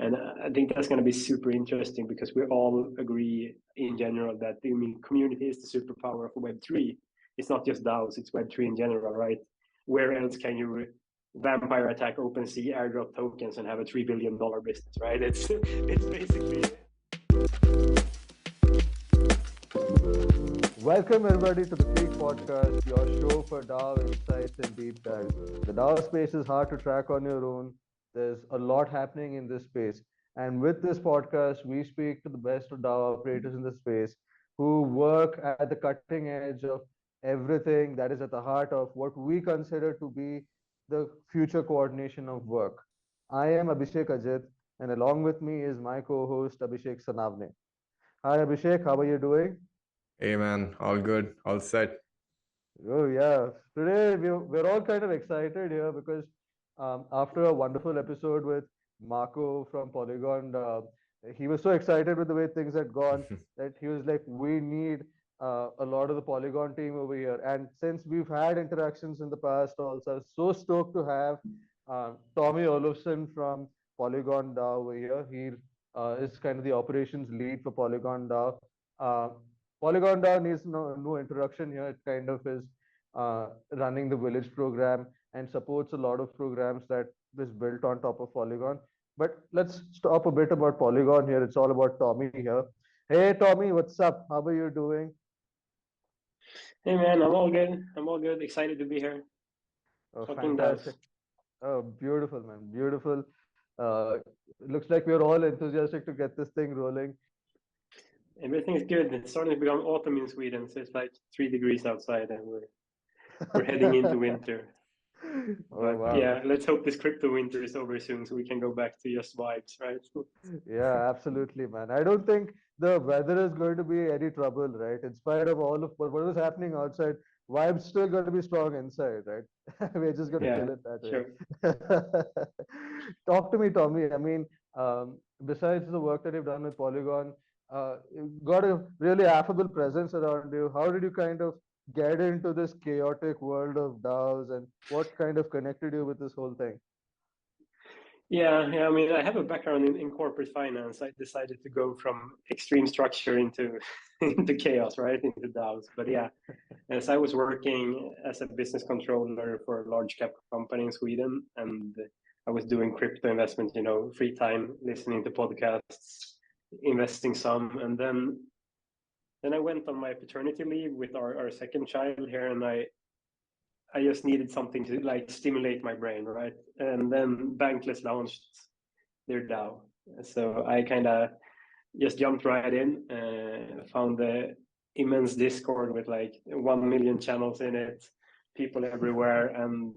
And I think that's going to be super interesting because we all agree in general that community is the superpower of Web3. It's not just DAOs, it's Web3 in general, right? Where else can you vampire attack OpenSea airdrop tokens and have a $3 billion business, right? It's basically... Welcome everybody to the Creek Podcast, your show for DAO insights and deep dives. The DAO space is hard to track on your own. There's a lot happening in this space. And with this podcast, we speak to the best of DAO operators in the space who work at the cutting edge of everything that is at the heart of what we consider to be the future coordination of work. I am Abhishek Ajit, and along with me is my co-host Abhishek Sanavne. Hi Abhishek, how are you doing? Hey man, all good, all set. Oh yeah, today we're all kind of excited here because after a wonderful episode with Marco from Polygon, he was so excited with the way things had gone that he was like, we need a lot of the Polygon team over here. And since we've had interactions in the past, also I was so stoked to have Tommy Olofsson from PolygonDAO over here. He is kind of the operations lead for PolygonDAO. Uh, PolygonDAO needs no introduction here. It kind of is running the village program and supports a lot of programs that is built on top of Polygon. But let's stop a bit about Polygon here. It's all about Tommy here. Hey Tommy, what's up? How are you doing? Hey man, I'm all good. I'm all good. Excited to be here. Oh, Talking fantastic. Oh, beautiful, man. Beautiful. Looks like we're all enthusiastic to get this thing rolling. Everything is good. It's starting to become autumn in Sweden, so it's like 3 degrees outside, and we're heading into winter. Oh, wow. Yeah, let's hope this crypto winter is over soon, so we can go back to just vibes, right? Yeah, absolutely, man. I don't think the weather is going to be any trouble, right? In spite of all of what is happening outside, vibe's still going to be strong inside, right? We're just going to kill it that way. Sure. Talk to me, Tommy. I mean, besides the work that you've done with Polygon, you've got a really affable presence around you. How did you kind of get into this chaotic world of DAOs, and what kind of connected you with this whole thing? Yeah. I mean, I have a background in corporate finance. I decided to go from extreme structure into into chaos, right? Into DAOs. But yeah, as I was working as a business controller for a large cap company in Sweden, and I was doing crypto investment, free time, listening to podcasts, investing some, and then I went on my paternity leave with our second child here, and I just needed something to like stimulate my brain, right? And then Bankless launched their DAO. So I kind of just jumped right in, found the immense Discord with like 1 million channels in it, people everywhere. And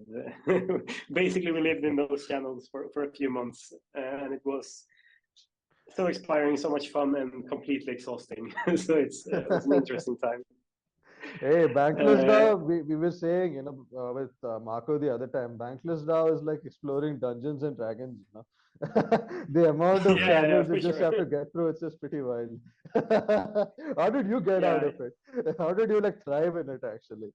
basically we lived in those channels for a few months. And it was so inspiring, so much fun, and completely exhausting. So it was an interesting time. Hey, Bankless DAO, we were saying, with Marco the other time, Bankless DAO is like exploring Dungeons and Dragons, The amount of channels you just have to get through, it's just pretty wild. How did you get out of it? How did you like thrive in it actually?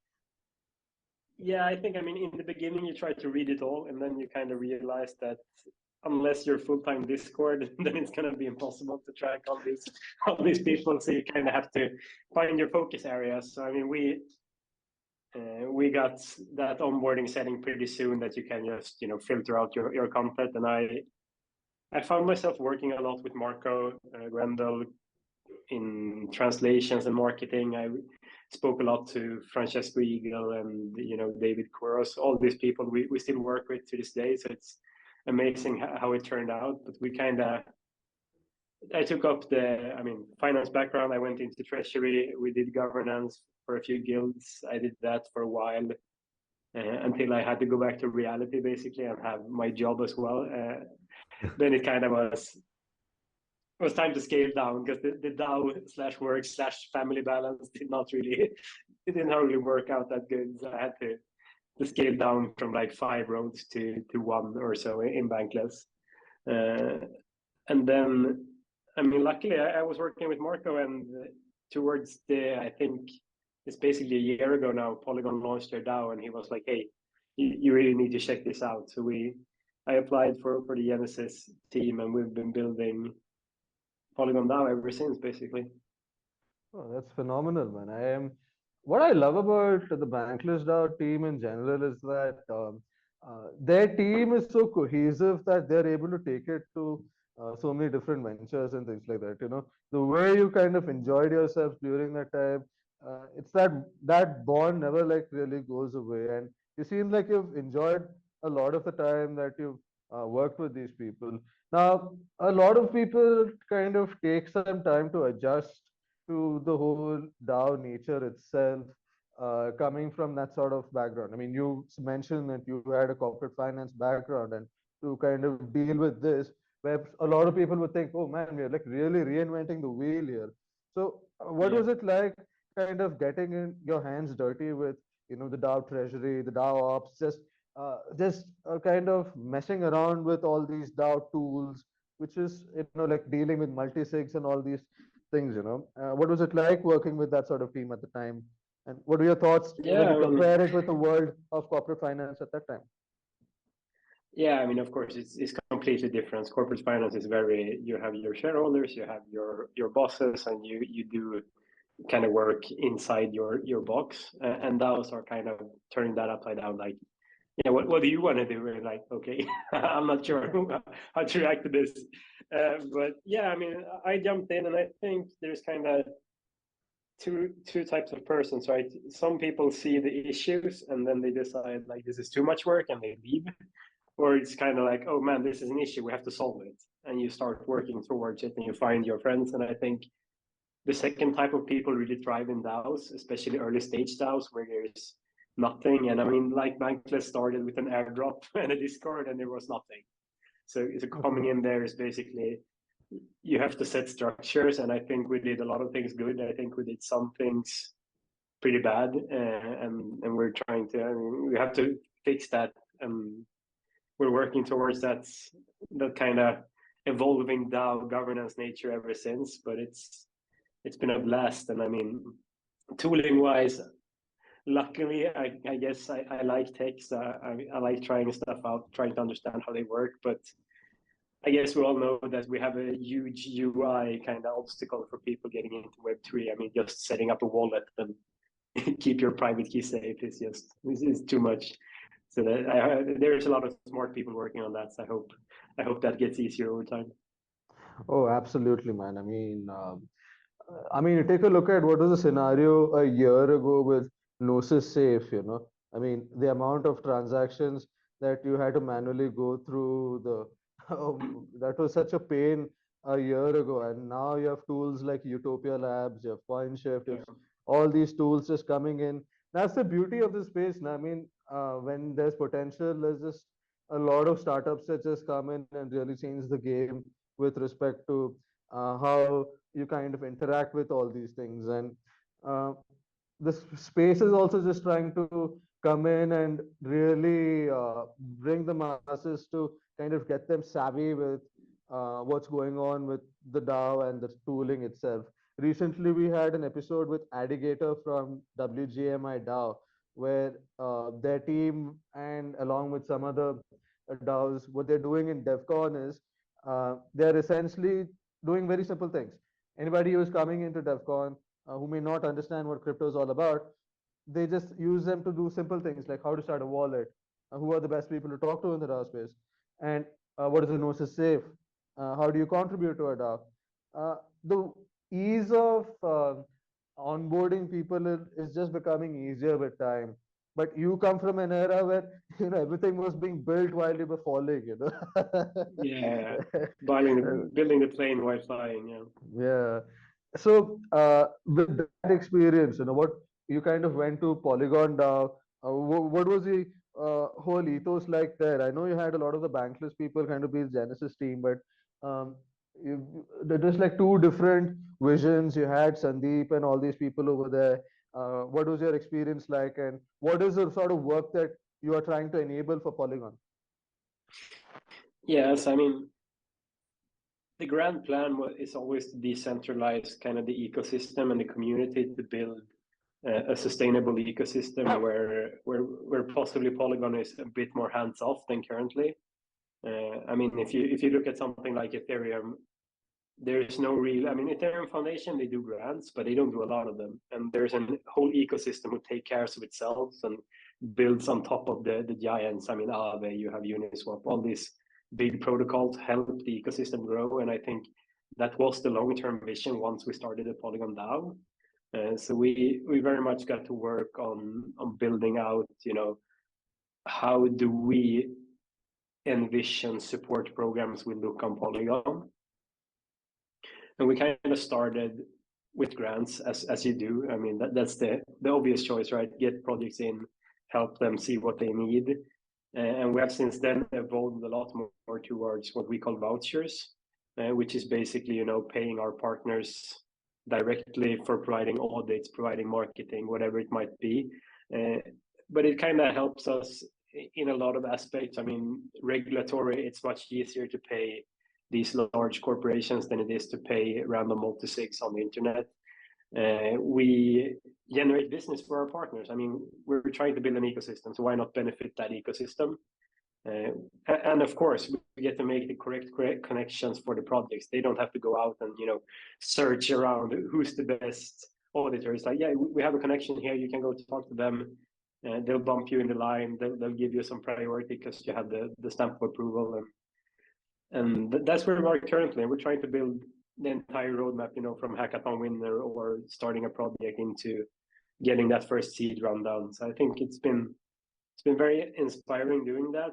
Yeah, I think, in the beginning you try to read it all, and then you kind of realize that unless you're full-time Discord, then it's going to be impossible to track all these people. So you kind of have to find your focus areas. So we got that onboarding setting pretty soon that you can just filter out your content. And I found myself working a lot with Marco Grendel in translations and marketing. I spoke a lot to Francesco Eagle and David Couros, all these people we still work with to this day. So it's amazing how it turned out. But I took up the finance background. I went into treasury. We did governance for a few guilds. I did that for a while until I had to go back to reality basically and have my job as well. Then it kind of was time to scale down because the DAO/work/family balance it didn't really work out that good. So I had to scale down from like 5 roads to 1 or so in Bankless. And then, luckily I was working with Marco, and towards I think it's basically a year ago now, Polygon launched their DAO, and he was like, hey, you really need to check this out. So we I applied for the Genesis team, and we've been building PolygonDAO ever since, basically. Oh, that's phenomenal, man. What I love about the Bankless DAO team in general is that their team is so cohesive that they're able to take it to so many different ventures and things like that. You know, the way you kind of enjoyed yourselves during that time, it's that bond never like really goes away. And you seem like you've enjoyed a lot of the time that you've worked with these people. Now, a lot of people kind of take some time to adjust to the whole DAO nature itself, coming from that sort of background. I mean, you mentioned that you had a corporate finance background, and to kind of deal with this, where a lot of people would think, oh man, we're like really reinventing the wheel here. So, what Yeah. was it like kind of getting in your hands dirty with, the DAO treasury, the DAO ops, just kind of messing around with all these DAO tools, which is, like dealing with multi-sigs and all these things. What was it like working with that sort of team at the time? And what were your thoughts when Yeah, you I mean, compare it with the world of corporate finance at that time? yeah, I mean, of course, it's completely different. Corporate finance is very, you have your shareholders, you have your bosses, and you do kind of work inside your box. And those are kind of turning that upside down. Like, yeah, what do you want to do? And like, okay, I'm not sure how to react to this. But yeah, I mean, I jumped in, and I think there's kind of two types of persons, right? Some people see the issues, and then they decide like this is too much work, and they leave. Or it's kind of like, oh man, this is an issue, we have to solve it, and you start working towards it, and you find your friends. And I think the second type of people really thrive in DAOs, especially early stage DAOs where there's nothing. And I mean, like Bankless started with an airdrop and a Discord, and there was nothing. So coming in there is basically you have to set structures, and I think we did a lot of things good. I think we did some things pretty bad, and we're trying to. I mean, we have to fix that. We're working towards that kind of evolving DAO governance nature ever since. But it's been a blast, and I mean, tooling wise, luckily, I guess I like tech, so I like trying stuff out, trying to understand how they work. But I guess we all know that we have a huge UI kind of obstacle for people getting into Web3. I mean, just setting up a wallet and keep your private key safe is too much. So there's a lot of smart people working on that. So I hope that gets easier over time. Oh, absolutely, man. You take a look at what was the scenario a year ago with Gnosis Safe. I mean, the amount of transactions that you had to manually go through that was such a pain a year ago. And now you have tools like Utopia Labs, you have CoinShift, you have Yeah. all these tools just coming in. That's the beauty of the space. Now, I mean, when there's potential, there's just a lot of startups that just come in and really change the game with respect to how you kind of interact with all these things. And uh, this space is also just trying to come in and really bring the masses to kind of get them savvy with what's going on with the DAO and the tooling itself. Recently, we had an episode with Alligator from WGMI DAO, where their team and along with some other DAOs, what they're doing in DevCon is they're essentially doing very simple things. Anybody who's coming into DevCon who may not understand what crypto is all about, they just use them to do simple things like how to start a wallet, who are the best people to talk to in the DAO space, and what is a Gnosis safe, how do you contribute to a DAO. The ease of onboarding people is just becoming easier with time. But you come from an era where everything was being built while you were falling. Yeah, Uh, building the plane while flying. Yeah. yeah. So, with that experience, what you kind of went to PolygonDAO, what was the whole ethos like there? I know you had a lot of the bankless people kind of be the Genesis team, but there was like two different visions. You had Sandeep and all these people over there. What was your experience like, and what is the sort of work that you are trying to enable for Polygon? Yes, I mean, the grand plan is always to decentralize kind of the ecosystem and the community to build a sustainable ecosystem where possibly Polygon is a bit more hands off than currently. I mean, if you look at something like Ethereum, there's no real. I mean, Ethereum Foundation, they do grants, but they don't do a lot of them. And there's a whole ecosystem who take care of itself and builds on top of the giants. I mean, Aave, you have Uniswap, all these big protocols help the ecosystem grow. And I think that was the long-term vision once we started the PolygonDAO. So we very much got to work on building out, you know, how do we envision support programs will look on Polygon. And we kind of started with grants, as you do. I mean, that's the obvious choice, right? Get projects in, help them see what they need. And we have since then evolved a lot more towards what we call vouchers, which is basically, you know, paying our partners directly for providing audits, providing marketing, whatever it might be. But it kind of helps us in a lot of aspects. I mean, regulatory, it's much easier to pay these large corporations than it is to pay random multisigs on the internet. We generate business for our partners. I mean, we're trying to build an ecosystem, so why not benefit that ecosystem? And of course, we get to make the correct connections for the projects. They don't have to go out and, you know, search around who's the best auditor. It's like, yeah, we have a connection here. You can go to talk to them. They'll bump you in the line. They'll give you some priority because you have the stamp of approval. And that's where we are currently. We're trying to build the entire roadmap, you know, from hackathon winner or starting a project into getting that first seed round down. So I think it's been very inspiring doing that.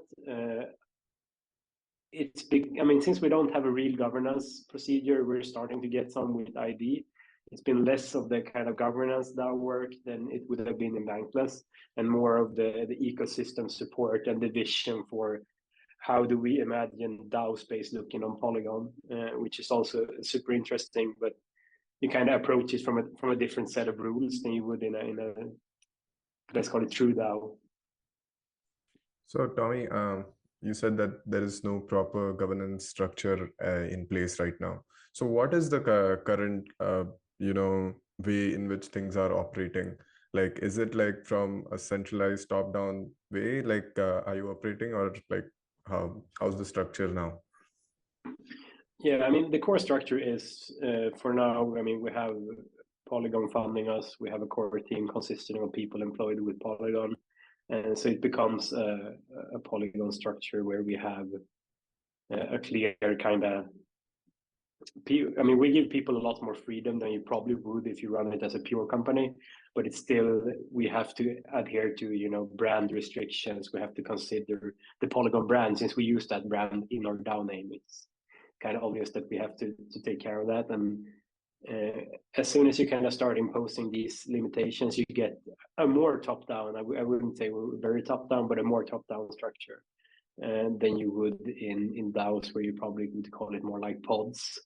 It's big. I mean, since we don't have a real governance procedure, we're starting to get some with ID. It's been less of the kind of governance that work than it would have been in Bankless, and more of the ecosystem support and the vision for how do we imagine DAO space looking on Polygon, which is also super interesting. But you kind of approach it from a different set of rules than you would in a let's call it true DAO. So, Tommy, you said that there is no proper governance structure in place right now. So, what is the current, you know, way in which things are operating? Like, is it like from a centralized top-down way? Like, are you operating, or like how's the structure now? Yeah, I mean, the core structure is for now. I mean, we have Polygon funding us. We have a core team consisting of people employed with Polygon. And so it becomes a Polygon structure where we have a clear kind of. I mean, we give people a lot more freedom than you probably would if you run it as a pure company, but it's still, we have to adhere to, you know, brand restrictions. We have to consider the Polygon brand, since we use that brand in our DAO name. It's kind of obvious that we have to take care of that. And as soon as you kind of start imposing these limitations, you get a more top-down. I wouldn't say we're very top-down, but a more top-down structure than you would in DAOs, where you probably would call it more like pods.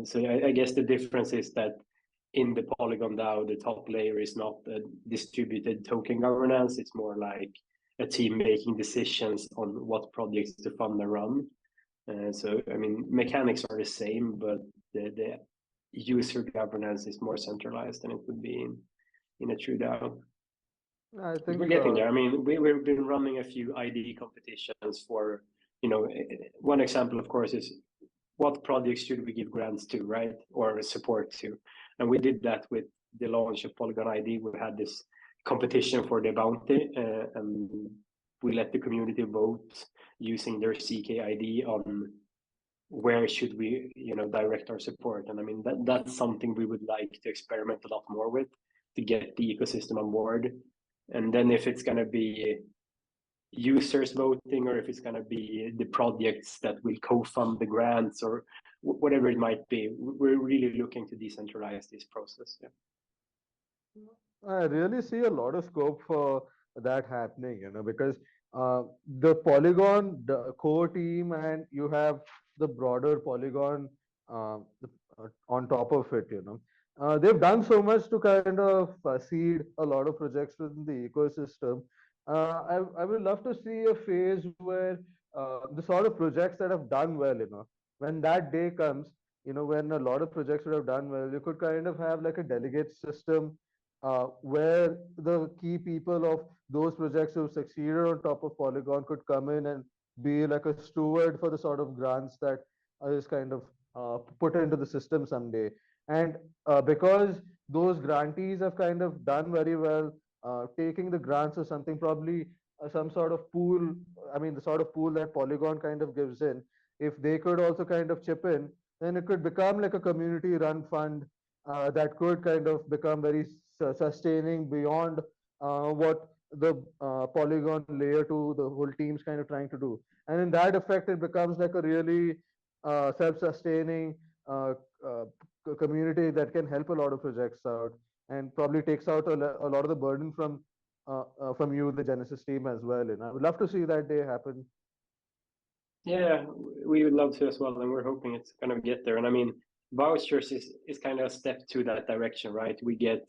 So I guess the difference is that in the Polygon DAO, the top layer is not a distributed token governance. It's more like a team making decisions on what projects to fund and run. So I mean, mechanics are the same, but the user governance is more centralized than it would be in a true DAO. I think we're getting there. I mean, we've been running a few ID competitions for, you know, one example, of course, is what projects should we give grants to, right? Or support to. And we did that with the launch of Polygon ID. We had this competition for the bounty, and we let the community vote using their CK ID on where should we, you know, direct our support. And I mean, that's something we would like to experiment a lot more with to get the ecosystem on board. And then if it's going to be users voting, or if it's going to be the projects that will co-fund the grants, or whatever it might be, we're really looking to decentralize this process. Yeah. I really see a lot of scope for that happening, you know, because the Polygon, the core team, and you have the broader Polygon on top of it, you know. They've done so much to kind of seed a lot of projects within the ecosystem. I would love to see a phase where the sort of projects that have done well, you know, when that day comes, you know, when a lot of projects would have done well, you could kind of have like a delegate system where the key people of those projects who succeeded on top of Polygon could come in and be like a steward for the sort of grants that is kind of put into the system someday. And because those grantees have kind of done very well, taking the grants or something, probably some sort of pool, I mean, the sort of pool that Polygon kind of gives in, if they could also kind of chip in, then it could become like a community run fund that could kind of become very sustaining beyond what the Polygon layer 2, the whole team's kind of trying to do. And in that effect, it becomes like a really self-sustaining uh, uh, community that can help a lot of projects out and probably takes out a lot of the burden from you, the Genesis team, as well. And I would love to see that day happen. Yeah, we would love to as well, and we're hoping it's gonna get there. And I mean, vouchers is kind of a step to that direction, right? We get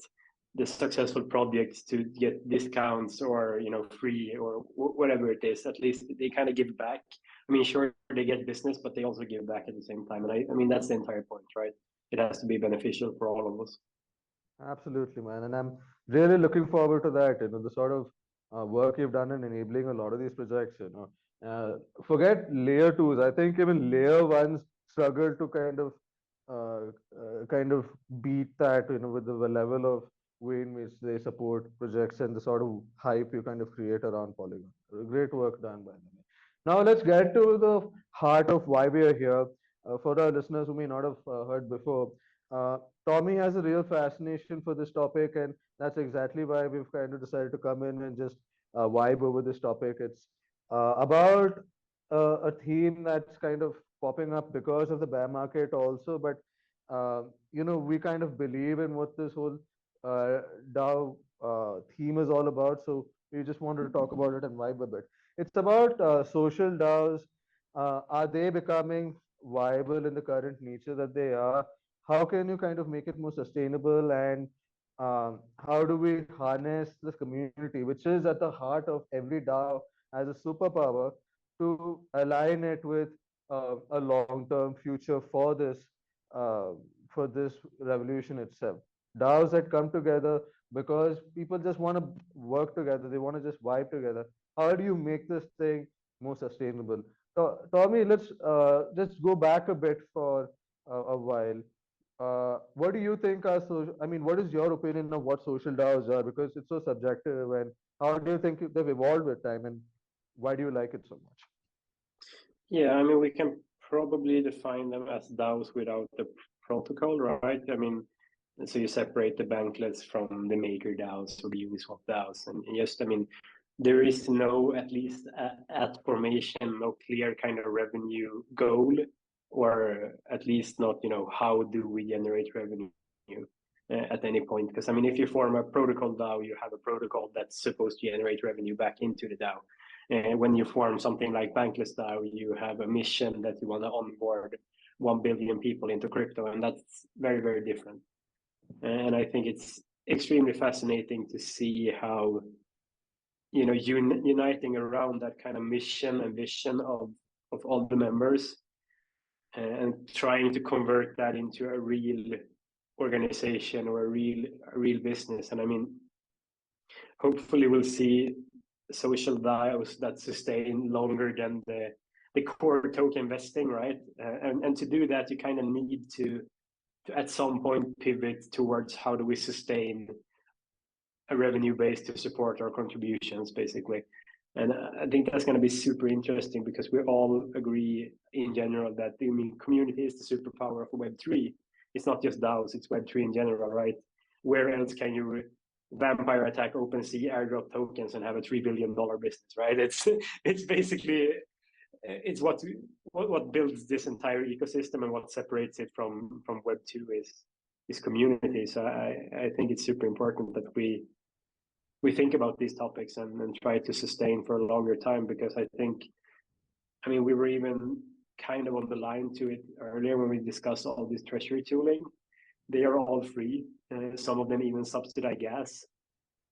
the successful projects to get discounts or free or whatever it is. At least they kind of give back. I mean, sure they get business, but they also give back at the same time. And I mean that's the entire point, right? It has to be beneficial for all of us. Absolutely, man. And I'm really looking forward to that. The sort of work you've done in enabling a lot of these projects. Forget layer twos. I think even layer ones struggle to kind of beat that. With the level of way in which they support projects and the sort of hype you kind of create around Polygon. Great work done by them. Now let's get to the heart of why we are here. For our listeners who may not have heard before, uh, Tommy has a real fascination for this topic, and that's exactly why we've kind of decided to come in and just vibe over this topic. It's about a theme that's kind of popping up because of the bear market also, but we kind of believe in what this whole uh, DAO theme is all about. So we just wanted to talk about it and vibe a bit. It's about social DAOs. Are they becoming viable in the current nature that they are? How can you kind of make it more sustainable, and how do we harness this community, which is at the heart of every DAO as a superpower, to align it with a long-term future uh, for this revolution itself? DAOs that come together because people just want to work together, they want to just vibe together. How do you make this thing more sustainable? Tommy, let's just go back a bit for a while. What do you think are social? I mean, what is your opinion of what social DAOs are? Because it's so subjective, and how do you think they've evolved with time, and why do you like it so much? Yeah, I mean we can probably define them as DAOs without the protocol, right? I mean, so you separate the banklets from the maker DAOs or the Uniswap DAOs, and just I mean there is no, at least at formation, no clear kind of revenue goal, or at least not, how do we generate revenue at any point. Because I mean, if you form a protocol DAO, you have a protocol that's supposed to generate revenue back into the DAO. When you form something like Bankless DAO, you have a mission that you want to onboard 1 billion people into crypto, and that's very, very different. And I think it's extremely fascinating to see how uniting around that kind of mission and vision of all the members, and trying to convert that into a real organization or a real business. And I mean, hopefully we'll see social DAOs that sustain longer than the core token investing, right? And to do that, you kind of need to at some point pivot towards how do we sustain a revenue base to support our contributions, basically. And I think that's going to be super interesting because we all agree in general that the community is the superpower of Web3. It's not just DAOs, it's Web3 in general, right? Where else can you vampire attack OpenSea airdrop tokens and have a $3 billion business, right? It's basically it's what builds this entire ecosystem, and what separates it from Web2 is community. So I think it's super important that we think about these topics and try to sustain for a longer time, because I think, I mean, we were even kind of on the line to it earlier when we discussed all this treasury tooling. They are all free. Some of them even subsidize gas.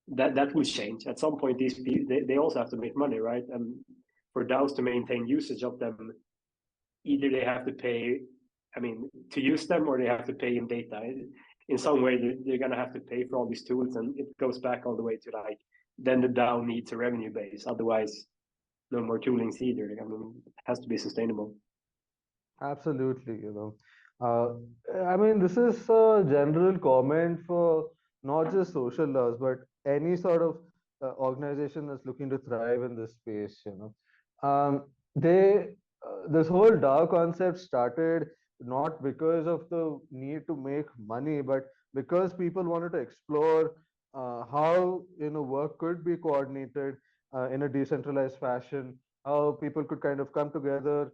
That will change at some point. These people, they also have to make money, right? And for DAOs to maintain usage of them, either they have to pay, I mean, to use them, or they have to pay in data. In some way, they're going to have to pay for all these tools, and it goes back all the way to like, then the DAO needs a revenue base. Otherwise, no more toolings either. I mean, it has to be sustainable. Absolutely, I mean, this is a general comment for not just social laws, but any sort of organization that's looking to thrive in this space. This whole DAO concept started not because of the need to make money, but because people wanted to explore how work could be coordinated in a decentralized fashion, how people could kind of come together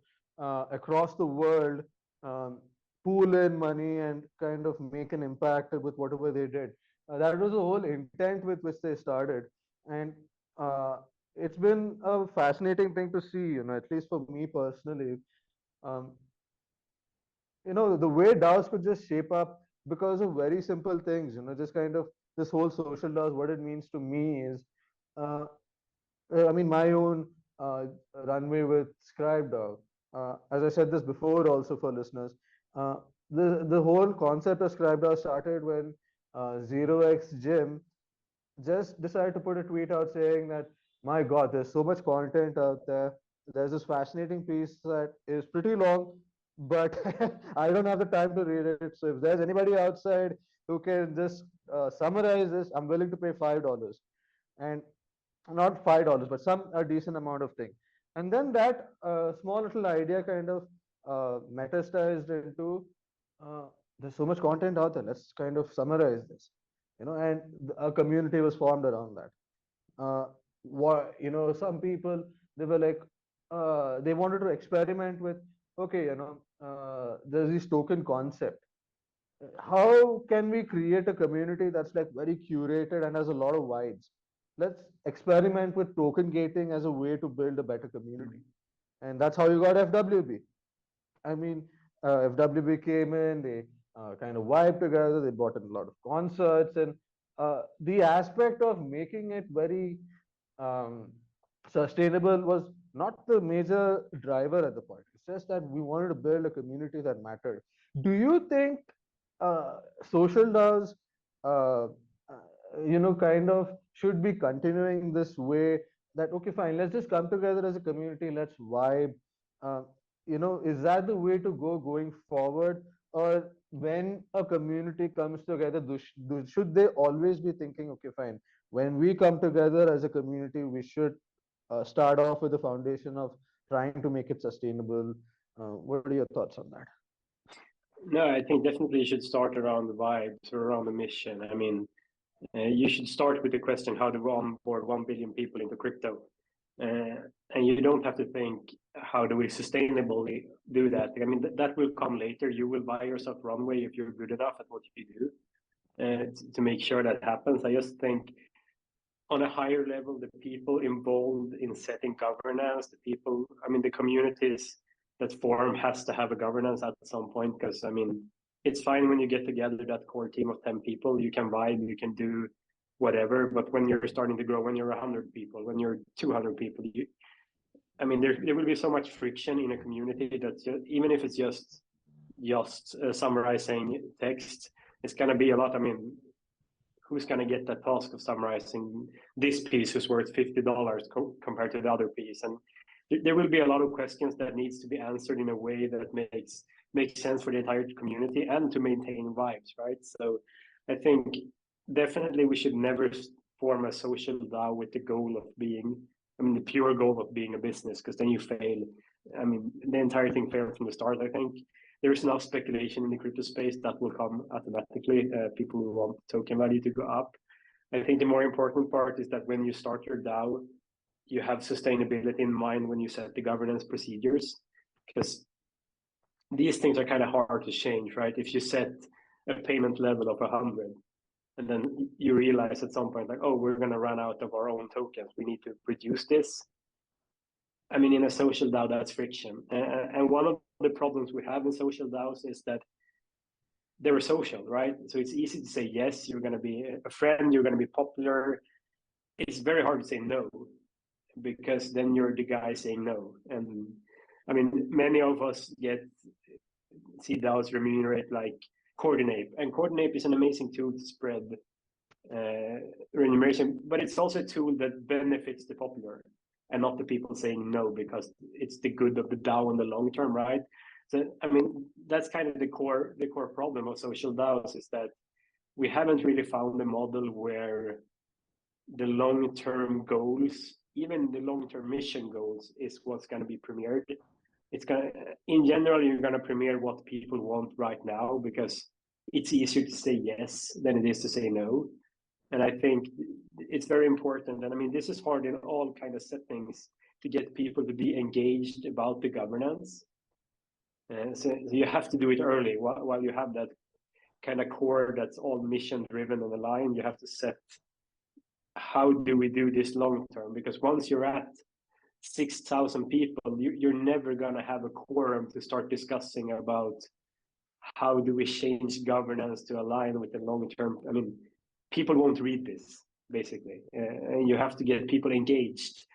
across the world, um, pool in money and kind of make an impact with whatever they did. That was the whole intent with which they started, and uh, it's been a fascinating thing to see. At least for me personally, um, the way DAOs could just shape up because of very simple things. Just kind of this whole social DAOs. What it means to me is, uh, I mean, my own uh, runway with Scribe DAO. As I said this before, also for listeners, uh, the whole concept of Scribe DAO started when Zero X Jim just decided to put a tweet out saying that, my God, there's so much content out there. There's this fascinating piece that is pretty long, but I don't have the time to read it. So if there's anybody outside who can just summarize this, I'm willing to pay $5. And not $5, but some a decent amount of thing. And then that small little idea kind of metastasized into uh, there's so much content out there. Let's kind of summarize this, and a community was formed around that. What some people, they were like, they wanted to experiment with, okay, there's this token concept. How can we create a community that's like very curated and has a lot of vibes? Let's experiment with token gating as a way to build a better community. And that's how you got FWB. I mean, FWB came in, they kind of vibed together, they bought in a lot of concerts, and the aspect of making it very um, sustainable was not the major driver at the point. It's just that we wanted to build a community that mattered. Do you think uh, social DAOs, uh, kind of should be continuing this way? That okay, fine, let's just come together as a community, let's vibe. Uh, is that the way to go going forward? Or when a community comes together, should they always be thinking, okay, fine, when we come together as a community, we should start off with the foundation of trying to make it sustainable? What are your thoughts on that? No, I think definitely you should start around the vibes or around the mission. I mean, you should start with the question, how do we onboard 1 billion people into crypto? And you don't have to think, how do we sustainably do that? I mean, that will come later. You will buy yourself runway if you're good enough at what you do to make sure that happens. I just think on a higher level, the people involved in setting governance, the people, I mean, the communities that form has to have a governance at some point, because I mean, it's fine when you get together that core team of 10 people, you can vibe, you can do whatever, but when you're starting to grow, when you're 100 people, when you're 200 people, I mean, there will be so much friction in a community that even if it's just summarizing text, it's going to be a lot. I mean, who's going to get that task of summarizing this piece who's worth $50 compared to the other piece? And there will be a lot of questions that needs to be answered in a way that makes sense for the entire community and to maintain vibes, right? So I think definitely we should never form a social DAO with the goal of being, I mean, the pure goal of being a business, because then you fail. I mean, the entire thing failed from the start. I think there's enough speculation in the crypto space that will come automatically. People who want token value to go up. I think the more important part is that when you start your DAO, you have sustainability in mind when you set the governance procedures, because these things are kind of hard to change, right? If you set a payment level of 100, and then you realize at some point, like, oh, we're going to run out of our own tokens, we need to reduce this. I mean, in a social DAO, that's friction. And one of the problems we have in social DAOs is that they're social, right? So it's easy to say yes, you're going to be a friend, you're going to be popular. It's very hard to say no, because then you're the guy saying no. And I mean, many of us see DAOs remunerate like Coordinape, and Coordinape is an amazing tool to spread remuneration, but it's also a tool that benefits the popular. and not the people saying no because it's the good of the DAO in the long term, right? So I mean, that's kind of the core problem of social DAOs, is that we haven't really found a model where the long-term goals, even the long-term mission goals, is what's going to be premiered. It's going to, in general, you're going to premiere what people want right now because it's easier to say yes than it is to say no. And I think it's very important. And I mean, this is hard in all kind of settings, to get people to be engaged about the governance. So you have to do it early while you have that kind of core that's all mission driven and aligned. You have to set, how do we do this long term? Because once you're at 6,000 people, you're never going to have a quorum to start discussing about how do we change governance to align with the long term. I mean, people won't read this, basically. And you have to get people engaged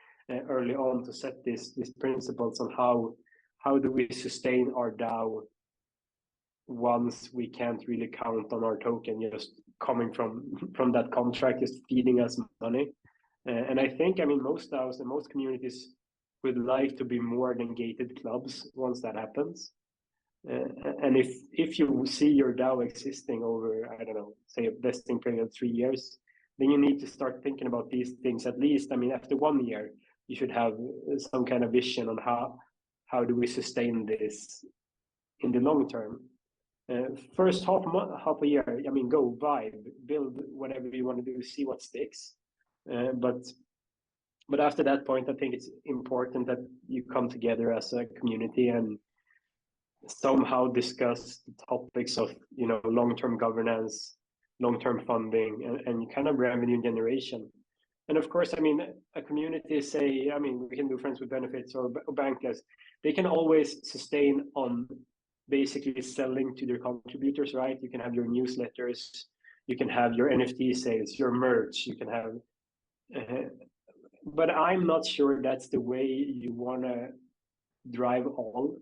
early on to set these principles on how do we sustain our DAO once we can't really count on our token just coming from that contract, just feeding us money. And I think, I mean, most DAOs and most communities would like to be more than gated clubs once that happens. And if you see your DAO existing over, I don't know, say a vesting period of 3 years, then you need to start thinking about these things. At least, I mean, after 1 year, you should have some kind of vision on how do we sustain this in the long term. First half a year, I mean, go vibe, build whatever you want to do, see what sticks. But after that point, I think it's important that you come together as a community and somehow discuss the topics of, you know, long-term governance, long-term funding, and kind of revenue generation. And of course, I mean, a community, say, I mean, we can do friends with benefits or bankless. They can always sustain on basically selling to their contributors, right? You can have your newsletters, you can have your NFT sales, your merch, you can have, but I'm not sure that's the way you want to drive all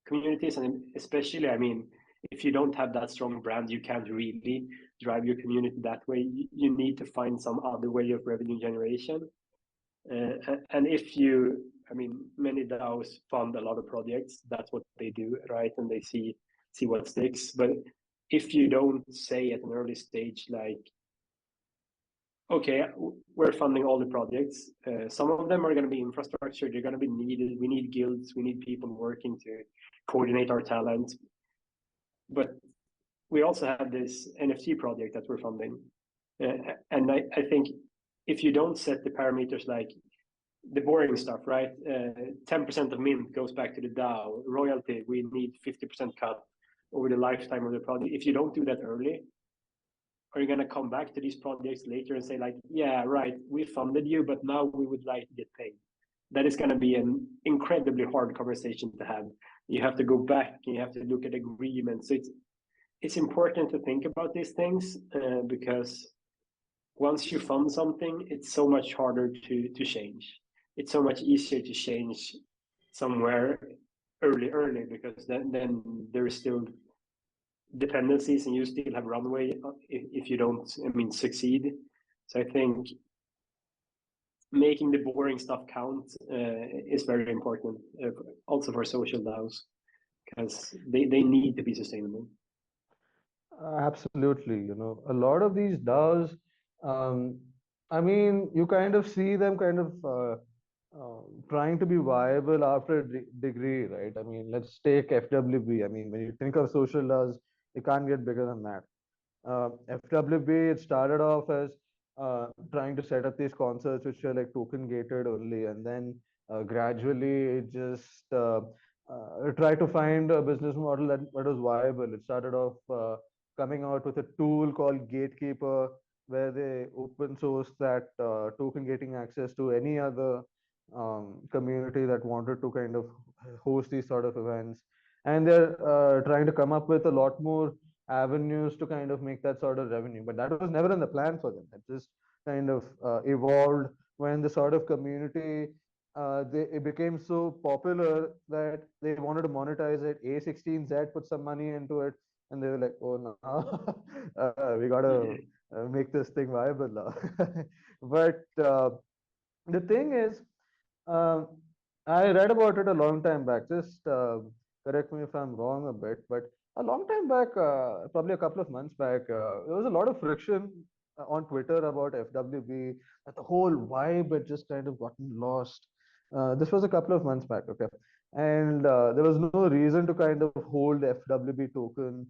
communities. And especially, I mean, if you don't have that strong brand, you can't really drive your community that way. You need to find some other way of revenue generation. And if you, I mean, many DAOs fund a lot of projects. That's what they do, right? And they see what sticks. But if you don't say at an early stage, like, okay, we're funding all the projects. Some of them are going to be infrastructure. They're going to be needed. We need guilds. We need people working to coordinate our talent. But we also have this NFT project that we're funding. And I think if you don't set the parameters, like the boring stuff, right? 10% of mint goes back to the DAO. Royalty, we need 50% cut over the lifetime of the project. If you don't do that early, are you going to come back to these projects later and say, like, yeah, right, we funded you, but now we would like to get paid? That is going to be an incredibly hard conversation to have. You have to go back and you have to look at agreements. So it's important to think about these things because once you fund something, it's so much harder to change. It's so much easier to change somewhere early because then there is still dependencies and you still have runway if you don't, I mean, succeed. So I think making the boring stuff count is very important, also for social DAOs, because they need to be sustainable. Absolutely. You know, a lot of these DAOs, I mean, you kind of see them kind of trying to be viable after a degree, right? I mean, let's take FWB. I mean, when you think of social DAOs, you can't get bigger than that. FWB, it started off as trying to set up these concerts which are like token gated only, and then gradually it just tried to find a business model that was viable. It started off coming out with a tool called Gatekeeper, where they open source that token gating access to any other community that wanted to kind of host these sort of events. And they're trying to come up with a lot more avenues to kind of make that sort of revenue. But that was never in the plan for them. It just kind of evolved when the sort of community it became so popular that they wanted to monetize it. A16Z put some money into it, and they were like, "Oh no, we gotta make this thing viable now." But the thing is, Um, I read about it a long time back. Just correct me if I'm wrong a bit, but a long time back, probably a couple of months back, there was a lot of friction on Twitter about FWB. That the whole vibe had just kind of gotten lost. This was a couple of months back, okay, and there was no reason to kind of hold FWB token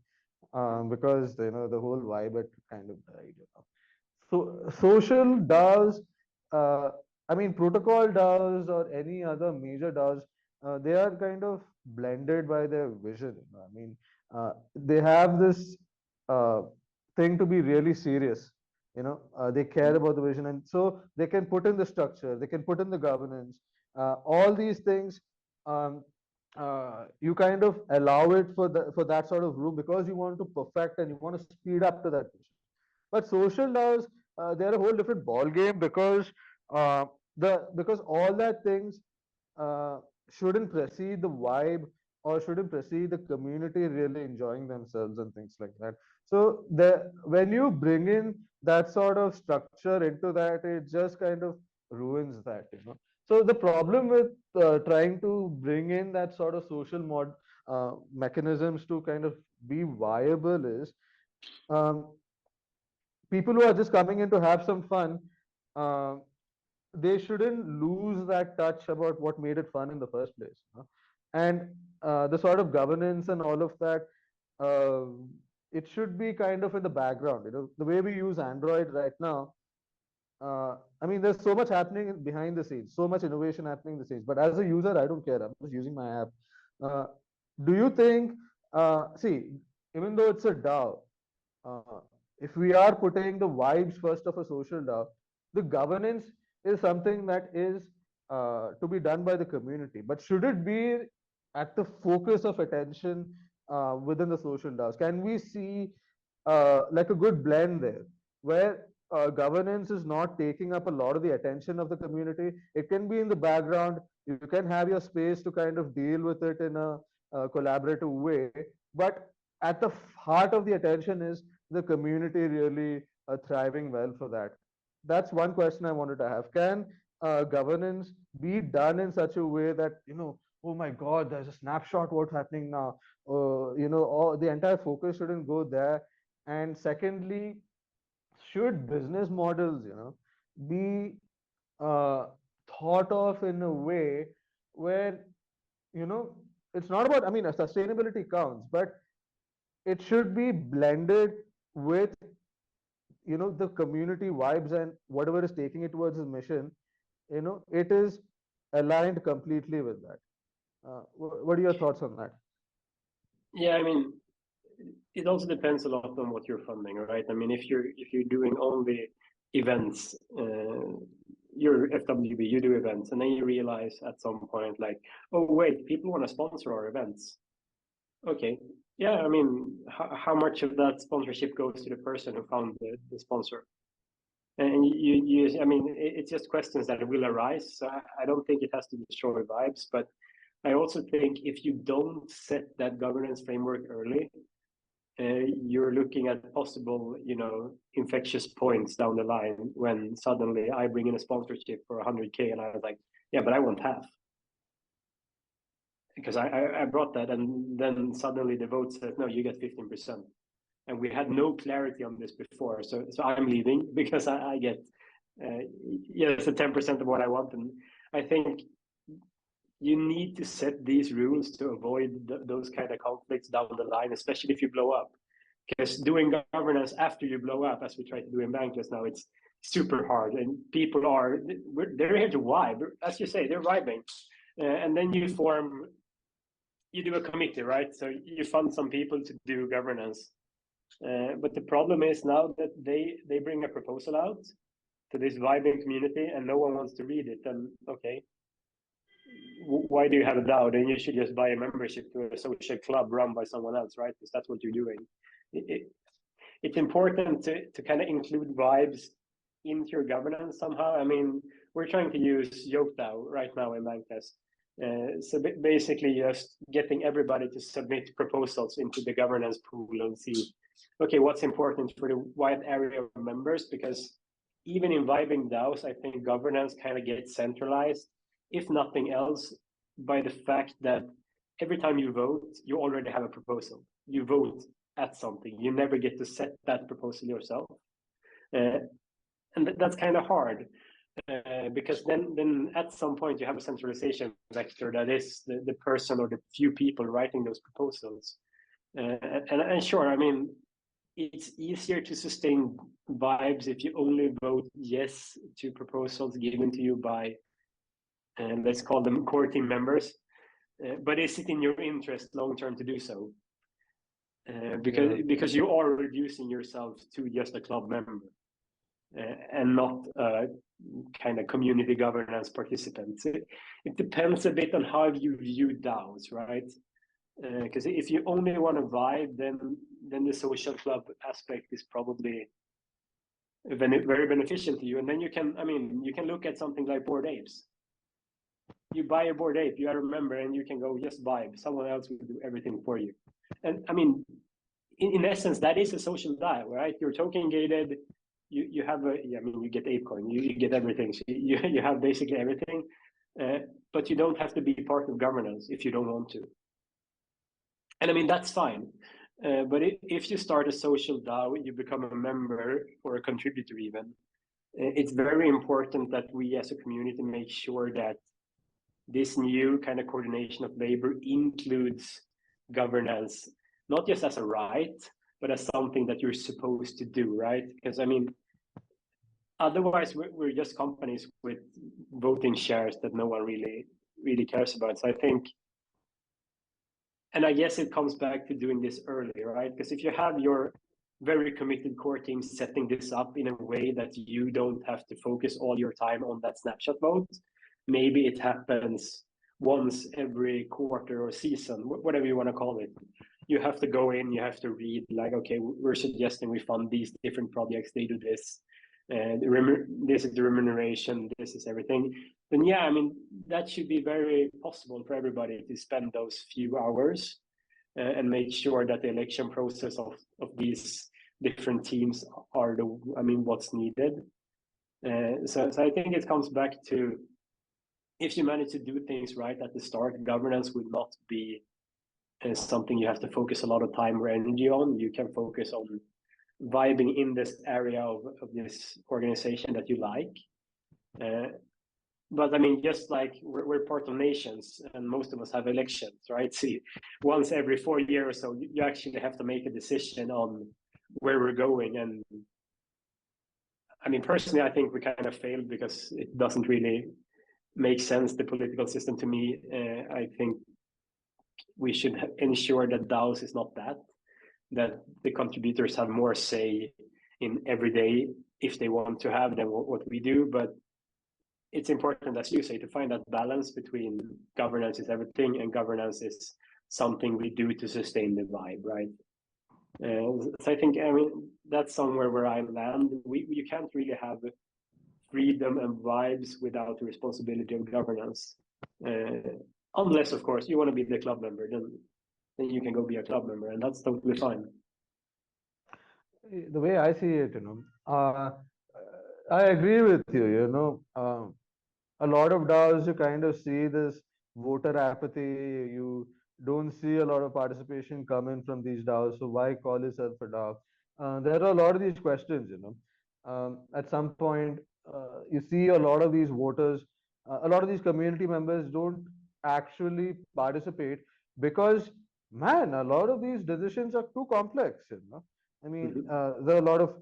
because the whole vibe had kind of died. So social DAOs, uh, I mean protocol DAOs or any other major DAOs, they are kind of blended by their vision. I mean, they have this uh, thing to be really serious. They care about the vision, and so they can put in the structure, they can put in the governance, all these things. Um, you kind of allow it for that sort of room because you want to perfect and you want to speed up to that vision. But social DAOs, they're a whole different ball game because uh, because all that things uh, shouldn't precede the vibe or shouldn't precede the community really enjoying themselves and things like that. So when you bring in that sort of structure into that, it just kind of ruins that. So the problem with trying to bring in that sort of social mechanisms to kind of be viable is um, people who are just coming in to have some fun, uh, they shouldn't lose that touch about what made it fun in the first place. And the sort of governance and all of that, uh, it should be kind of in the background. The way we use Android right now, I mean, there's so much happening behind the scenes, so much innovation happening in the scenes. But as a user, I don't care. I'm just using my app. Uh, do you think, see, even though it's a DAO, uh, if we are putting the vibes first of a social DAO, the governance is something that is to be done by the community. But should it be at the focus of attention within the social DAOs? Can we see like a good blend there, where governance is not taking up a lot of the attention of the community? It can be in the background. You can have your space to kind of deal with it in a collaborative way, but at the heart of the attention is the community really thriving well for that. That's one question I wanted to have. Can governance be done in such a way that, oh my God, there's a snapshot what's happening now? All, the entire focus shouldn't go there. And secondly, should business models, be uh, thought of in a way where, you know, it's not about, I mean, sustainability counts, but it should be blended with the community vibes and whatever is taking it towards his mission. It is aligned completely with that. What are your thoughts on that? Yeah, I mean, it also depends a lot on what you're funding, right? I mean, if you're doing only events, you're FWB, you do events, and then you realize at some point, like, oh wait, people want to sponsor our events. Okay, yeah, I mean, how much of that sponsorship goes to the person who found the sponsor? And I mean, it's just questions that will arise. So I don't think it has to destroy vibes, but I also think if you don't set that governance framework early, you're looking at possible, infectious points down the line when suddenly I bring in a sponsorship for 100K and I was like, yeah, but I want half. Because I brought that, and then suddenly the vote says, no, you get 15%. And we had no clarity on this before. So I'm leaving because I get, yes, 10% of what I want. And I think you need to set these rules to avoid those kind of conflicts down the line, especially if you blow up. Because doing governance after you blow up, as we try to do in Bankless now, it's super hard. And people they're here to vibe. As you say, they're vibing. And then you do a committee, right? So you fund some people to do governance. But the problem is now that they bring a proposal out to this vibing community and no one wants to read it. Then, okay, why do you have a DAO? Then you should just buy a membership to a social club run by someone else, right? Because that's what you're doing. It's important to kind of include vibes into your governance somehow. I mean, we're trying to use Yoke DAO right now in Bankless. So basically just getting everybody to submit proposals into the governance pool and see, okay, what's important for the wide area of members, because even in vibing DAOs, I think governance kind of gets centralized if nothing else, by the fact that every time you vote, you already have a proposal. You vote at something. You never get to set that proposal yourself. And that's kind of hard because then at some point you have a centralization vector that is the person or the few people writing those proposals. And sure, I mean, it's easier to sustain vibes if you only vote yes to proposals given to you by, let's call them core team members. But is it in your interest long term to do so? Because you are reducing yourself to just a club member and not kind of community governance participants. It depends a bit on how you view DAOs, right? Because if you only want to vibe, then the social club aspect is probably very beneficial to you. And then you can look at something like Bored Apes. You buy a Bored Ape, you are a member, and you can go just vibe. Someone else will do everything for you. And I mean, in essence, that is a social DAO, right? You're token gated. You have you get ApeCoin, you get everything. So you have basically everything, but you don't have to be part of governance if you don't want to. And I mean, that's fine. But if you start a social DAO, you become a member or a contributor even. It's very important that we as a community make sure that this new kind of coordination of labor includes governance, not just as a right, but as something that you're supposed to do, right? Because I mean, otherwise we're just companies with voting shares that no one really cares about. So I think, and I guess it comes back to doing this early, right? Because if you have your very committed core team setting this up in a way that you don't have to focus all your time on that snapshot vote, maybe it happens once every quarter or season, whatever you want to call it. You have to go in, you have to read like, okay, we're suggesting we fund these different projects, they do this, and this is the remuneration, this is everything. Then yeah, I mean, that should be very possible for everybody to spend those few hours and make sure that the election process of these different teams are what's needed. So I think it comes back to, if you manage to do things right at the start, governance will not be something you have to focus a lot of time or energy on. You can focus on vibing in this area of this organization that you like. But I mean, just like we're part of nations and most of us have elections, right? See, once every 4 years or so, you actually have to make a decision on where we're going. And I mean, personally, I think we kind of failed because it doesn't really make sense, the political system to me. I think we should ensure that DAOs is not that the contributors have more say in every day if they want to have than what we do. But it's important, as you say, to find that balance between governance is everything and governance is something we do to sustain the vibe, right? So I think, I mean, that's somewhere where I land. You can't really have freedom and vibes without the responsibility of governance. Unless, of course, you want to be the club member, then you can go be a club member, and that's totally fine. The way I see it, I agree with you. A lot of DAOs, you kind of see this voter apathy. You don't see a lot of participation coming from these DAOs. So why call yourself a DAO? There are a lot of these questions. At some point, you see a lot of these voters, a lot of these community members don't actually participate because, man, a lot of these decisions are too complex. I mean, there are a lot of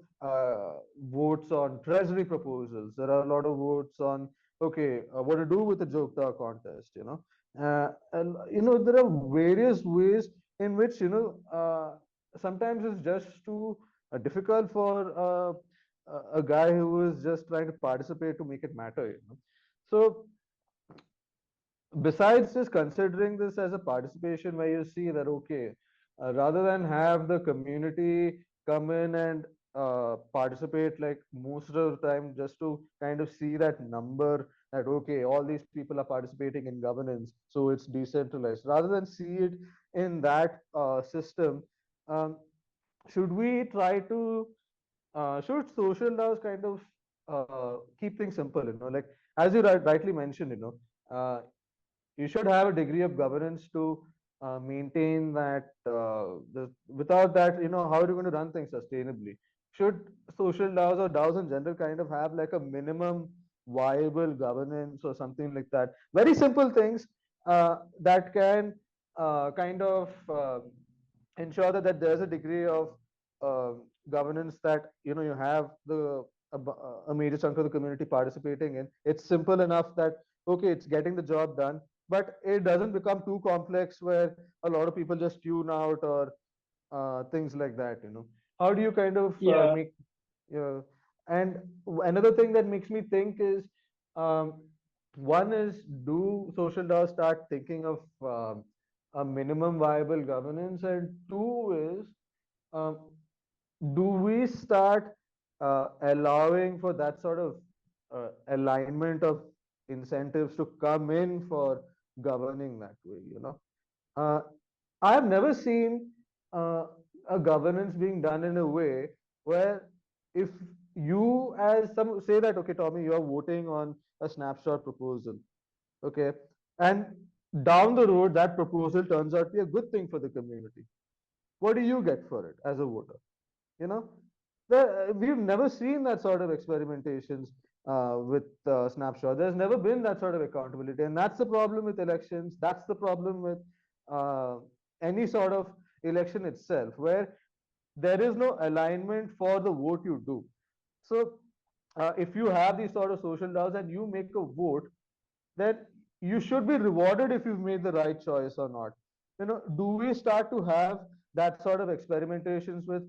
votes on treasury proposals. There are a lot of votes on, okay, what to do with the Jokta contest, and there are various ways in which sometimes it's just too difficult for a guy who is just trying to participate to make it matter. So besides just considering this as a participation where you see that, okay, rather than have the community come in and participate like most of the time just to kind of see that number that, okay, all these people are participating in governance, so it's decentralized. Rather than see it in that system, should we try to should social DAOs kind of keep things simple, like as you rightly mentioned, uh, you should have a degree of governance to maintain that. Without that, how are you going to run things sustainably? Should social DAOs or DAOs in general kind of have like a minimum viable governance or something like that? Very simple things that can kind of ensure that there's a degree of governance, that you have a major chunk of the community participating in. It's simple enough that okay, it's getting the job done, but it doesn't become too complex where a lot of people just tune out or things like that. How do you kind of Yeah, make uh, and another thing that makes me think is, um, one is, do social DAOs start thinking of a minimum viable governance, and two is, um, do we start allowing for that sort of alignment of incentives to come in for governing that way? uh, I've never seen uh, a governance being done in a way where, if you, as some say that, okay, Tommy, you're voting on a snapshot proposal, okay, and down the road that proposal turns out to be a good thing for the community. What do you get for it as a voter? You know, we've never seen that sort of experimentations with snapshot. There's never been that sort of accountability, and that's the problem with elections. That's the problem with uh, any sort of election itself, where there is no alignment for the vote you do. So if you have these sort of social DAOs and you make a vote, then you should be rewarded if you've made the right choice or not. Do we start to have that sort of experimentations with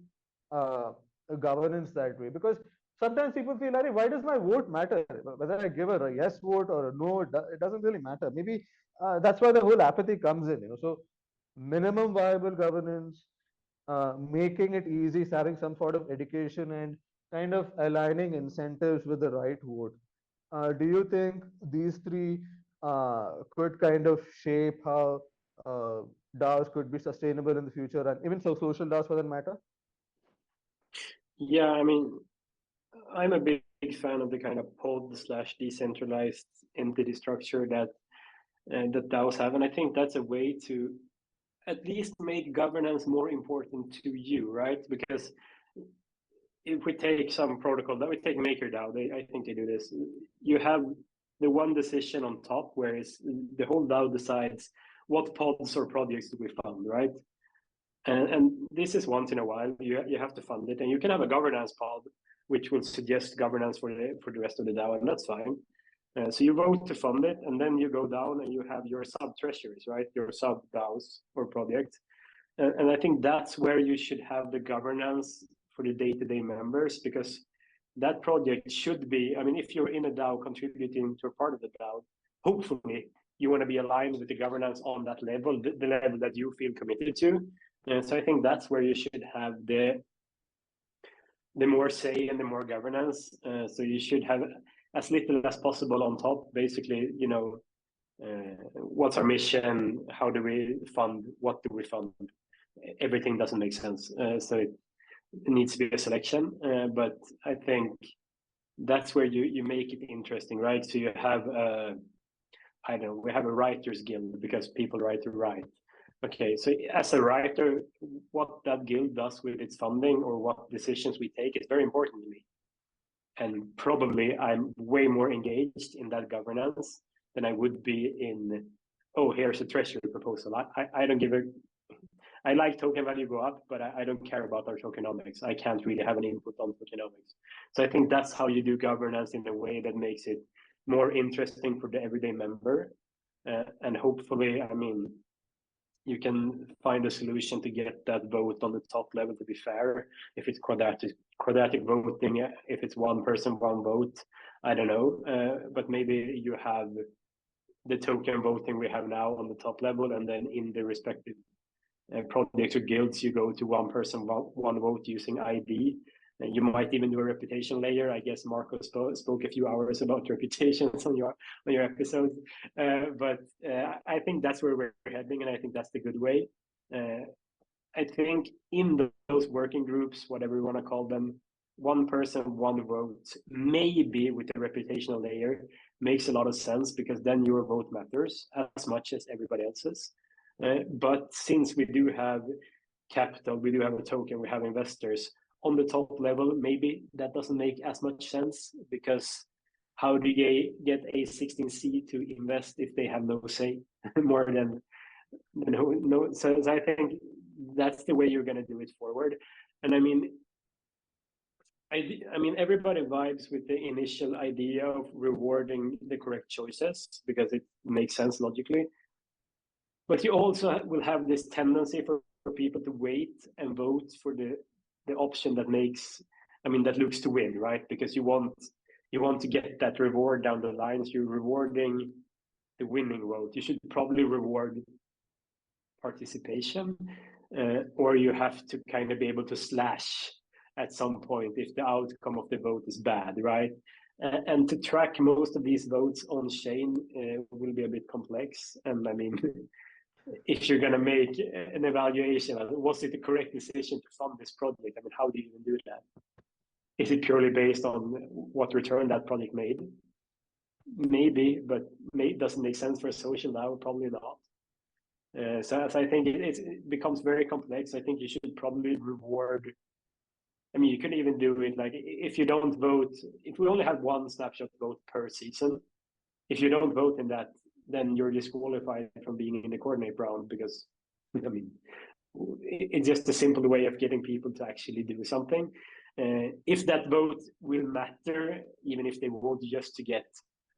uh, governance that way? Because sometimes people feel, like, why does my vote matter? Whether I give a yes vote or a no, it doesn't really matter. Maybe that's why the whole apathy comes in. So minimum viable governance, making it easy, having some sort of education, and kind of aligning incentives with the right vote. Do you think these three could kind of shape how uh, DAOs could be sustainable in the future, and even so social DAOs for that matter? yeah. I mean, I'm a big fan of the kind of pod slash decentralized entity structure that DAOs have, and I think that's a way to at least make governance more important to you, right? Because if we take some protocol that we take MakerDAO, I think they do this. You have the one decision on top, whereas the whole DAO decides what pods or projects do we fund, right? And this is once in a while. You have to fund it, and you can have a governance pod which will suggest governance for the rest of the DAO, and that's fine. So you vote to fund it, and then you go down and you have your sub treasuries, right? Your sub DAOs or projects, and I think that's where you should have the governance for the day-to-day members, because that project should be, I mean, if you're in a DAO contributing to a part of the DAO, hopefully you want to be aligned with the governance on that level, the level that you feel committed to. And so I think that's where you should have the more say and the more governance. So you should have as little as possible on top, basically, what's our mission? How do we fund? What do we fund? Everything doesn't make sense. So it needs to be a selection. But I think that's where you make it interesting, right? So you have, I don't know, we have a writers guild because people write to write. Okay, so as a writer, what that guild does with its funding or what decisions we take is very important to me. And probably I'm way more engaged in that governance than I would be in, oh, here's a treasury proposal. I don't give a, I like token value go up, but I don't care about our tokenomics. I can't really have an input on tokenomics. So I think that's how you do governance in a way that makes it more interesting for the everyday member. And hopefully, I mean, you can find a solution to get that vote on the top level to be fair. If it's quadratic voting, if it's one person, one vote, I don't know. But maybe you have the token voting we have now on the top level, and then in the respective projects or guilds, you go to one person, one vote using ID. And you might even do a reputation layer. I guess Marco spoke a few hours about reputations on your episode. But I think that's where we're heading, and I think that's the good way. I think in those working groups, whatever you want to call them, one person, one vote, maybe with the reputational layer, makes a lot of sense because then your vote matters as much as everybody else's. But since we do have capital, we do have a token, we have investors on the top level, maybe that doesn't make as much sense, because how do you get a 16C to invest if they have no say more than no? So I think that's the way you're going to do it forward. And I mean, everybody vibes with the initial idea of rewarding the correct choices because it makes sense logically. But you also will have this tendency for people to wait and vote for the option that makes, that looks to win, right? Because you want to get that reward down the line. So you're rewarding the winning vote. You should probably reward participation, or you have to kind of be able to slash at some point if the outcome of the vote is bad, right? And to track most of these votes on chain will be a bit complex. And I mean, if you're going to make an evaluation, was it the correct decision to fund this project? I mean, how do you even do that? Is it purely based on what return that project made? Maybe, but doesn't make sense for a social DAO, probably not. So I think it becomes very complex. I think you should probably reward. I mean, you could even do it like, if you don't vote, if we only have one snapshot vote per season, if you don't vote in that, then you're disqualified from being in the coordinate round, because I mean, it's just a simple way of getting people to actually do something. If that vote will matter, even if they vote just to get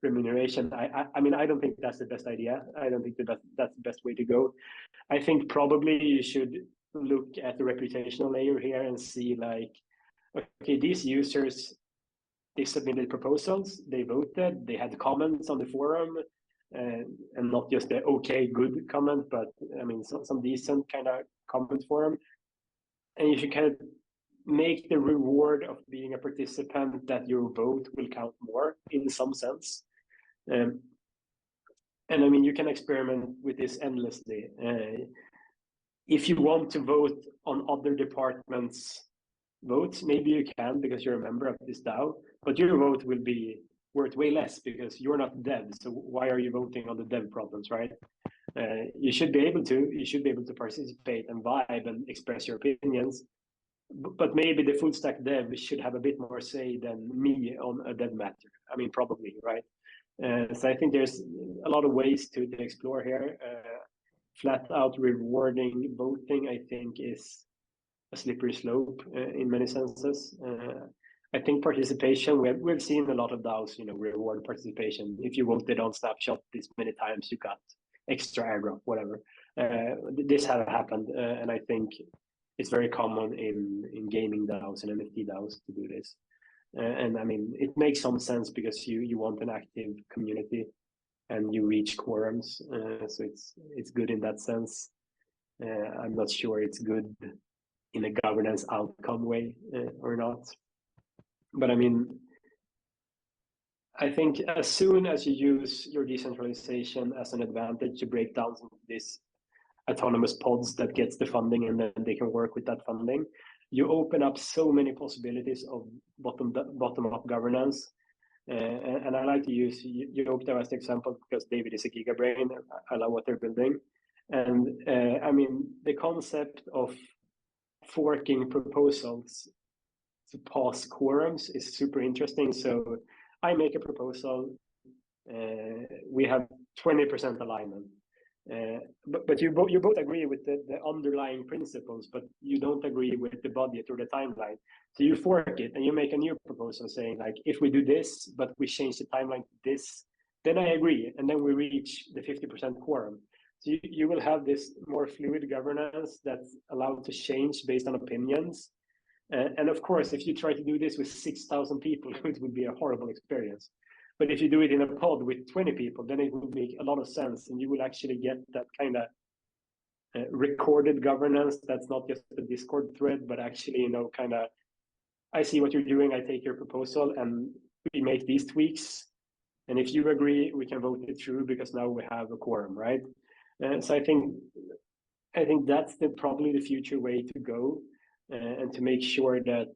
remuneration, I mean, I don't think that's the best idea. I don't think that's the best way to go. I think probably you should look at the reputational layer here and see like, okay, these users, they submitted proposals, they voted, they had comments on the forum, and not just the okay, good comment, but I mean, some decent kind of comment forum. And you should kind of make the reward of being a participant that your vote will count more in some sense. And I mean, you can experiment with this endlessly. If you want to vote on other departments' votes, maybe you can because you're a member of this DAO, but your vote will be worth way less because you're not dev. So why are you voting on the dev problems, right? You should be able to participate and vibe and express your opinions, but maybe the full stack dev should have a bit more say than me on a dev matter. I mean, probably, right? So I think there's a lot of ways to explore here. Flat out rewarding voting, I think, is a slippery slope in many senses. I think participation, we've seen a lot of DAOs, reward participation. If you voted on Snapshot this many times, you got extra airdrop, whatever. This has happened, and I think it's very common in gaming DAOs and NFT DAOs to do this. And I mean, it makes some sense because you want an active community and you reach quorums. So it's good in that sense. I'm not sure it's good in a governance outcome way or not. But I mean, I think as soon as you use your decentralization as an advantage to break down these autonomous pods that gets the funding and then they can work with that funding, you open up so many possibilities of bottom-up governance. And I like to use YokeDAO as the example because David is a gigabrain. I love what they're building. And I mean, the concept of forking proposals to pass quorums is super interesting. So I make a proposal. We have 20% alignment. But you both agree with the underlying principles, but you don't agree with the budget or the timeline. So you fork it and you make a new proposal saying like, if we do this, but we change the timeline to this, then I agree. And then we reach the 50% quorum. So you will have this more fluid governance that's allowed to change based on opinions. And of course, if you try to do this with 6,000 people, it would be a horrible experience. But if you do it in a pod with 20 people, then it will make a lot of sense. And you will actually get that kind of recorded governance that's not just a Discord thread, but actually, kind of, I see what you're doing, I take your proposal, and we make these tweaks. And if you agree, we can vote it through because now we have a quorum, right? So I think that's probably the future way to go, and to make sure that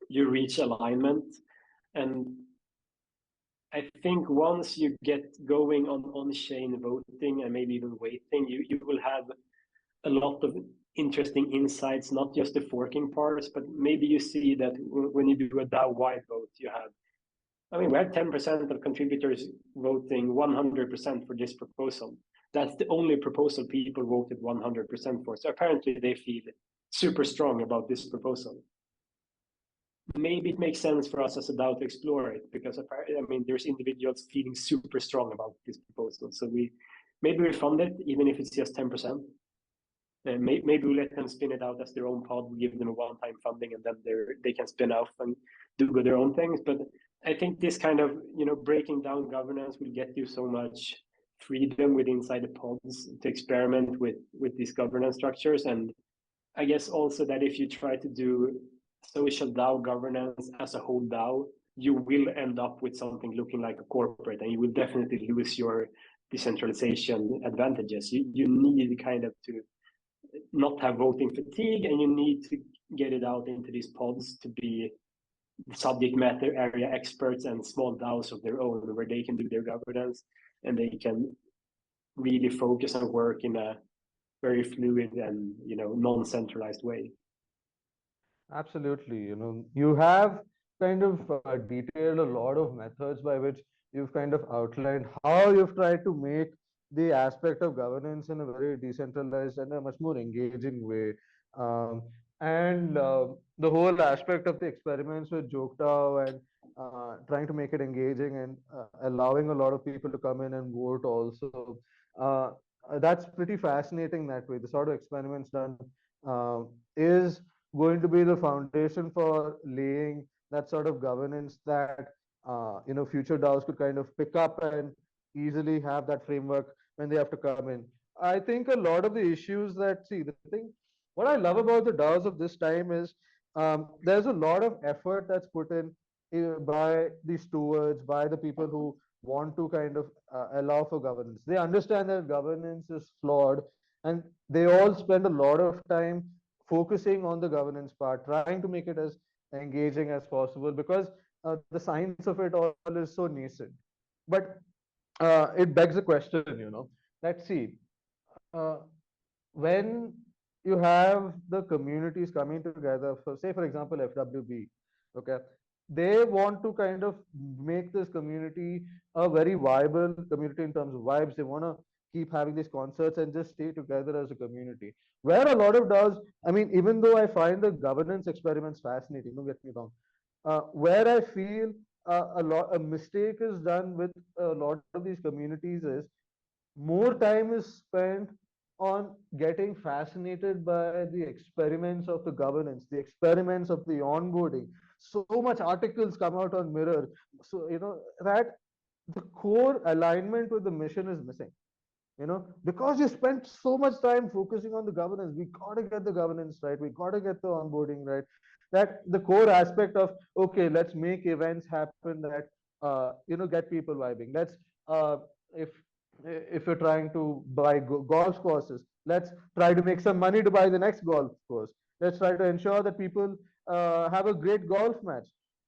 you reach alignment. And I think once you get going on-chain voting and maybe even waiting, you will have a lot of interesting insights, not just the forking parts, but maybe you see that when you do a DAO-wide vote, you have, I mean, we have 10% of contributors voting 100% for this proposal. That's the only proposal people voted 100% for. So apparently they feel super strong about this proposal. Maybe it makes sense for us as a DAO to explore it, because I mean, there's individuals feeling super strong about this proposal. So maybe we fund it, even if it's just 10%. Maybe we let them spin it out as their own pod. We give them a one-time funding, and then they can spin off and do their own things. But I think this kind of breaking down governance will get you so much freedom inside the pods to experiment with these governance structures. And I guess also that if you try to do social DAO governance as a whole DAO, you will end up with something looking like a corporate, and you will definitely lose your decentralization advantages. You need kind of to not have voting fatigue, and you need to get it out into these pods to be subject matter area experts and small DAOs of their own, where they can do their governance and they can really focus and work in a very fluid and non-centralized way. Absolutely. You have kind of detailed a lot of methods by which you've kind of outlined how you've tried to make the aspect of governance in a very decentralized and a much more engaging way. And the whole aspect of the experiments with JokeDAO and trying to make it engaging and allowing a lot of people to come in and vote also. That's pretty fascinating that way. The sort of experiments done is going to be the foundation for laying that sort of governance that future DAOs could kind of pick up and easily have that framework when they have to come in. I think a lot of the issues the thing, what I love about the DAOs of this time is there's a lot of effort that's put in by the stewards, by the people who want to kind of allow for governance. They understand that governance is flawed, and they all spend a lot of time focusing on the governance part, trying to make it as engaging as possible, because the science of it all is so nascent. But it begs a question, let's see, when you have the communities coming together, for example, FWB, okay, they want to kind of make this community a very viable community in terms of vibes. They want to keep having these concerts and just stay together as a community. Where a lot of DAOs, I mean, even though I find the governance experiments fascinating, don't get me wrong, where I feel a mistake is done with a lot of these communities is more time is spent on getting fascinated by the experiments of the governance, the experiments of the onboarding. So much articles come out on Mirror. So, that the core alignment with the mission is missing. Because you spent so much time focusing on the governance, we got to get the governance right. We got to get the onboarding right. That the core aspect of, okay, let's make events happen that, get people vibing. Let's, if if you're trying to buy golf courses, let's try to make some money to buy the next golf course. Let's try to ensure that people have a great golf match.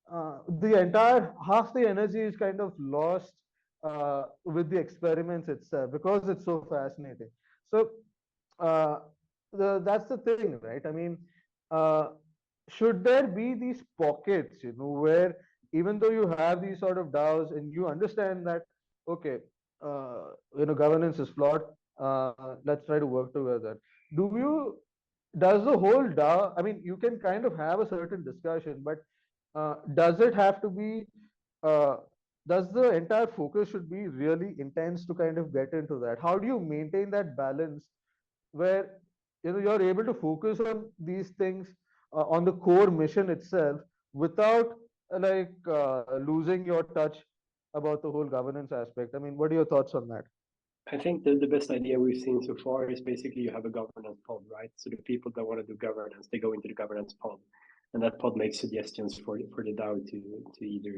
The entire half the energy is kind of lost with the experiments itself, because it's so fascinating. So uh, that's the thing, right? I mean, uh, should there be these pockets, where even though you have these sort of DAOs and you understand that, okay, governance is flawed, let's try to work together. Do you, does the whole DAO, I mean, you can kind of have a certain discussion, but does it have to be, uh, does the entire focus should be really intense to kind of get into that? How do you maintain that balance where you're able to focus on these things on the core mission itself without losing your touch about the whole governance aspect? I mean, what are your thoughts on that? I think that the best idea we've seen so far is basically you have a governance pod, right? So the people that want to do governance, they go into the governance pod, and that pod makes suggestions for the DAO to either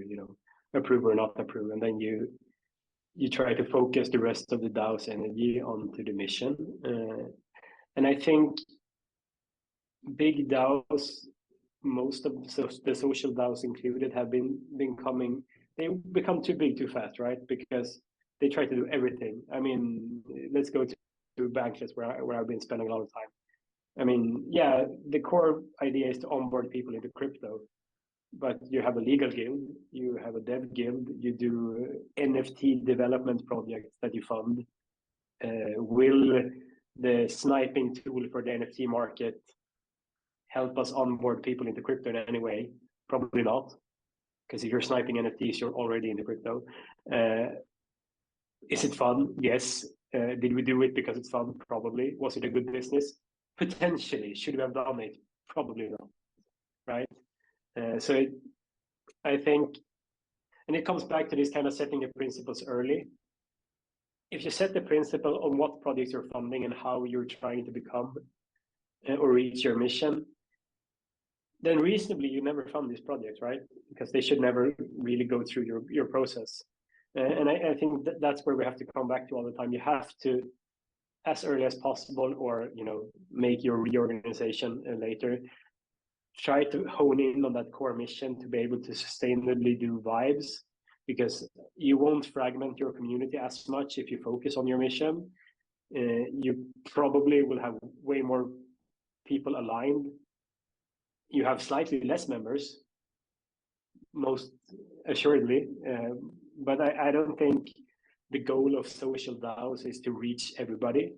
approve or not approve, and then you try to focus the rest of the DAO's energy onto the mission. And I think big DAOs most of the social DAOs included have they become too big too fast, right? Because they try to do everything. I mean, let's go to Bankless where I've been spending a lot of time. I mean, yeah, the core idea is to onboard people into crypto, but you have a legal guild, you have a dev guild, you do NFT development projects that you fund. Will the sniping tool for the NFT market help us onboard people into crypto in any way? Probably not, because if you're sniping NFTs, you're already into crypto. Is it fun? Yes. Did we do it because it's fun? Probably. Was it a good business? Potentially. Should we have done it? Probably not. Right? I think, and it comes back to this kind of setting the principles early. If you set the principle on what projects you're funding and how you're trying to become or reach your mission, then reasonably you never fund these projects, right? Because they should never really go through your process. And I think that's where we have to come back to all the time. You have to, as early as possible, or make your reorganization later, try to hone in on that core mission to be able to sustainably do vibes, because you won't fragment your community as much if you focus on your mission. You probably will have way more people aligned. You have slightly less members, most assuredly, but I don't think the goal of social DAOs is to reach everybody.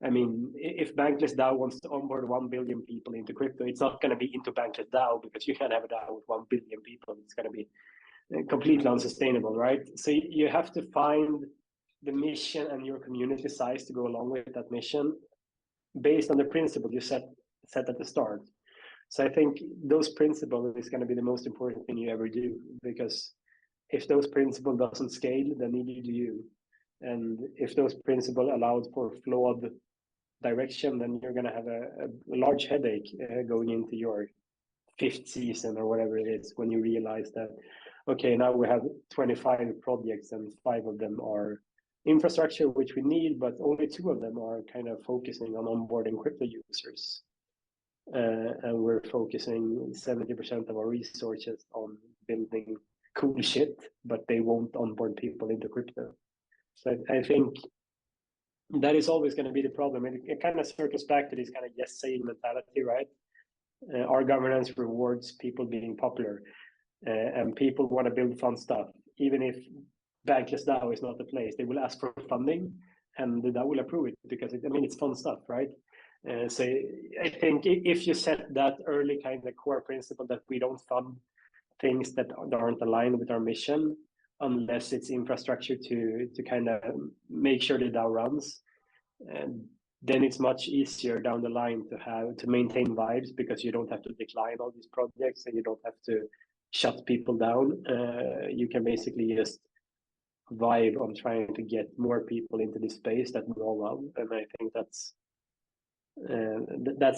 I mean, if Bankless DAO wants to onboard 1 billion people into crypto, it's not going to be into Bankless DAO, because you can't have a DAO with 1 billion people. It's going to be completely unsustainable, right? So you have to find the mission and your community size to go along with that mission based on the principle you set at the start. So I think those principles is going to be the most important thing you ever do, because if those principles doesn't scale, then neither do you. And if those principles allowed for flawed direction, then you're going to have a large headache going into your 5th season or whatever it is, when you realize that, okay, now we have 25 projects and 5 of them are infrastructure, which we need, but only 2 of them are kind of focusing on onboarding crypto users. And we're focusing 70% of our resources on building cool shit, but they won't onboard people into crypto. So I think that is always going to be the problem. It kind of circles back to this kind of yes-saying mentality, right? Our governance rewards people being popular, and people want to build fun stuff. Even if Bankless DAO is not the place, they will ask for funding, and the DAO will approve it, because it's fun stuff, right? So I think if you set that early kind of core principle that we don't fund things that aren't aligned with our mission, unless it's infrastructure to kind of make sure the DAO runs, and then it's much easier down the line to maintain vibes, because you don't have to decline all these projects and you don't have to shut people down. You can basically just vibe on trying to get more people into this space that we all love, and I think that's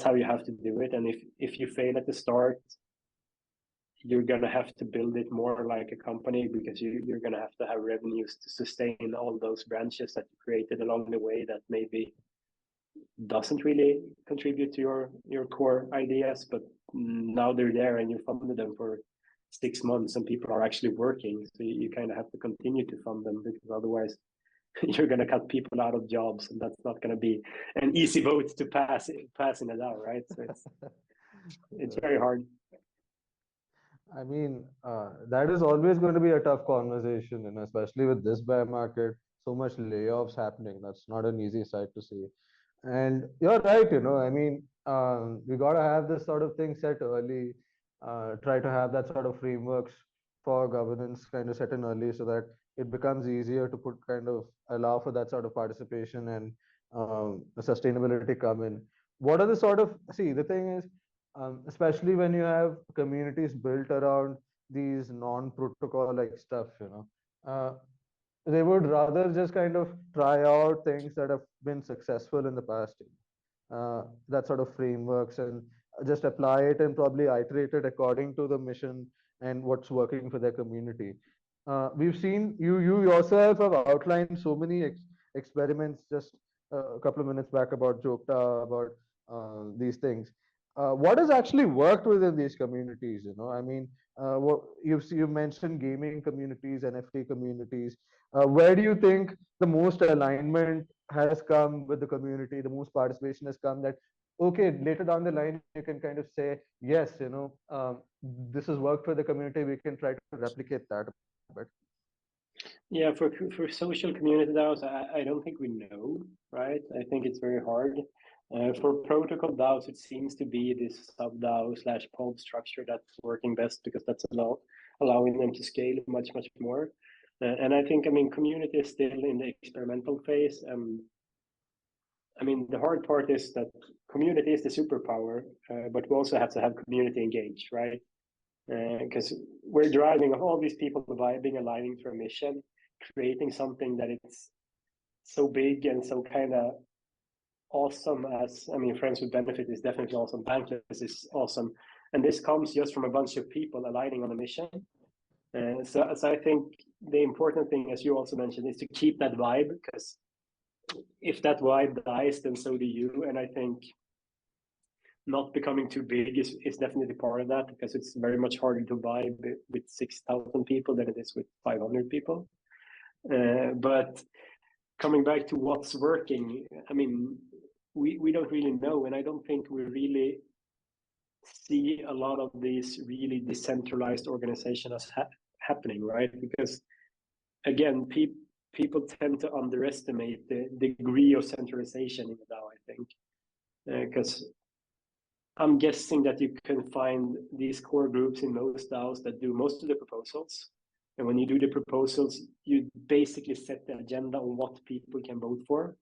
how you have to do it. And if you fail at the start, you're going to have to build it more like a company, because you're going to have revenues to sustain all those branches that you created along the way that maybe doesn't really contribute to your core ideas, but now they're there and you funded them for 6 months and people are actually working. So you kind of have to continue to fund them, because otherwise you're going to cut people out of jobs, and that's not going to be an easy vote to pass in it out, right? So it's very hard. I mean, that is always going to be a tough conversation, and especially with this bear market, so much layoffs happening. That's not an easy sight to see. And you're right, I mean, we got to have this sort of thing set early, try to have that sort of frameworks for governance kind of set in early, so that it becomes easier to allow for that sort of participation and sustainability come in. What are the the thing is, especially when you have communities built around these non-protocol like stuff, they would rather just kind of try out things that have been successful in the past, that sort of frameworks, and just apply it and probably iterate it according to the mission and what's working for their community. We've seen you yourself have outlined so many experiments just a couple of minutes back about Jokta, about these things. what has actually worked within these communities? I mean, what you've mentioned gaming communities, NFT communities. Where do you think the most alignment has come with the community, the most participation has come, that okay, later down the line you can kind of say, yes, this has worked for the community, we can try to replicate that a bit. Yeah, for social community DAOs, I don't think we know, right? I think it's very hard. For protocol DAOs, it seems to be this sub DAO / pod structure that's working best, because that's allowing them to scale much more. And I think, community is still in the experimental phase. The hard part is that community is the superpower, but we also have to have community engaged, right? Because we're driving all these people vibing, aligning to a mission, creating something that it's so big and so kind of awesome as, Friends with Benefit is definitely awesome. Bankless is awesome. And this comes just from a bunch of people aligning on a mission. So I think the important thing, as you also mentioned, is to keep that vibe, because if that vibe dies, then so do you. And I think not becoming too big is definitely part of that, because it's very much harder to vibe with 6,000 people than it is with 500 people. But coming back to what's working, we don't really know, and I don't think we really see a lot of these really decentralized organizations happening, right? Because again, people tend to underestimate the degree of centralization in the DAO, I think, because I'm guessing that you can find these core groups in most DAOs that do most of the proposals. And when you do the proposals, you basically set the agenda on what people can vote for.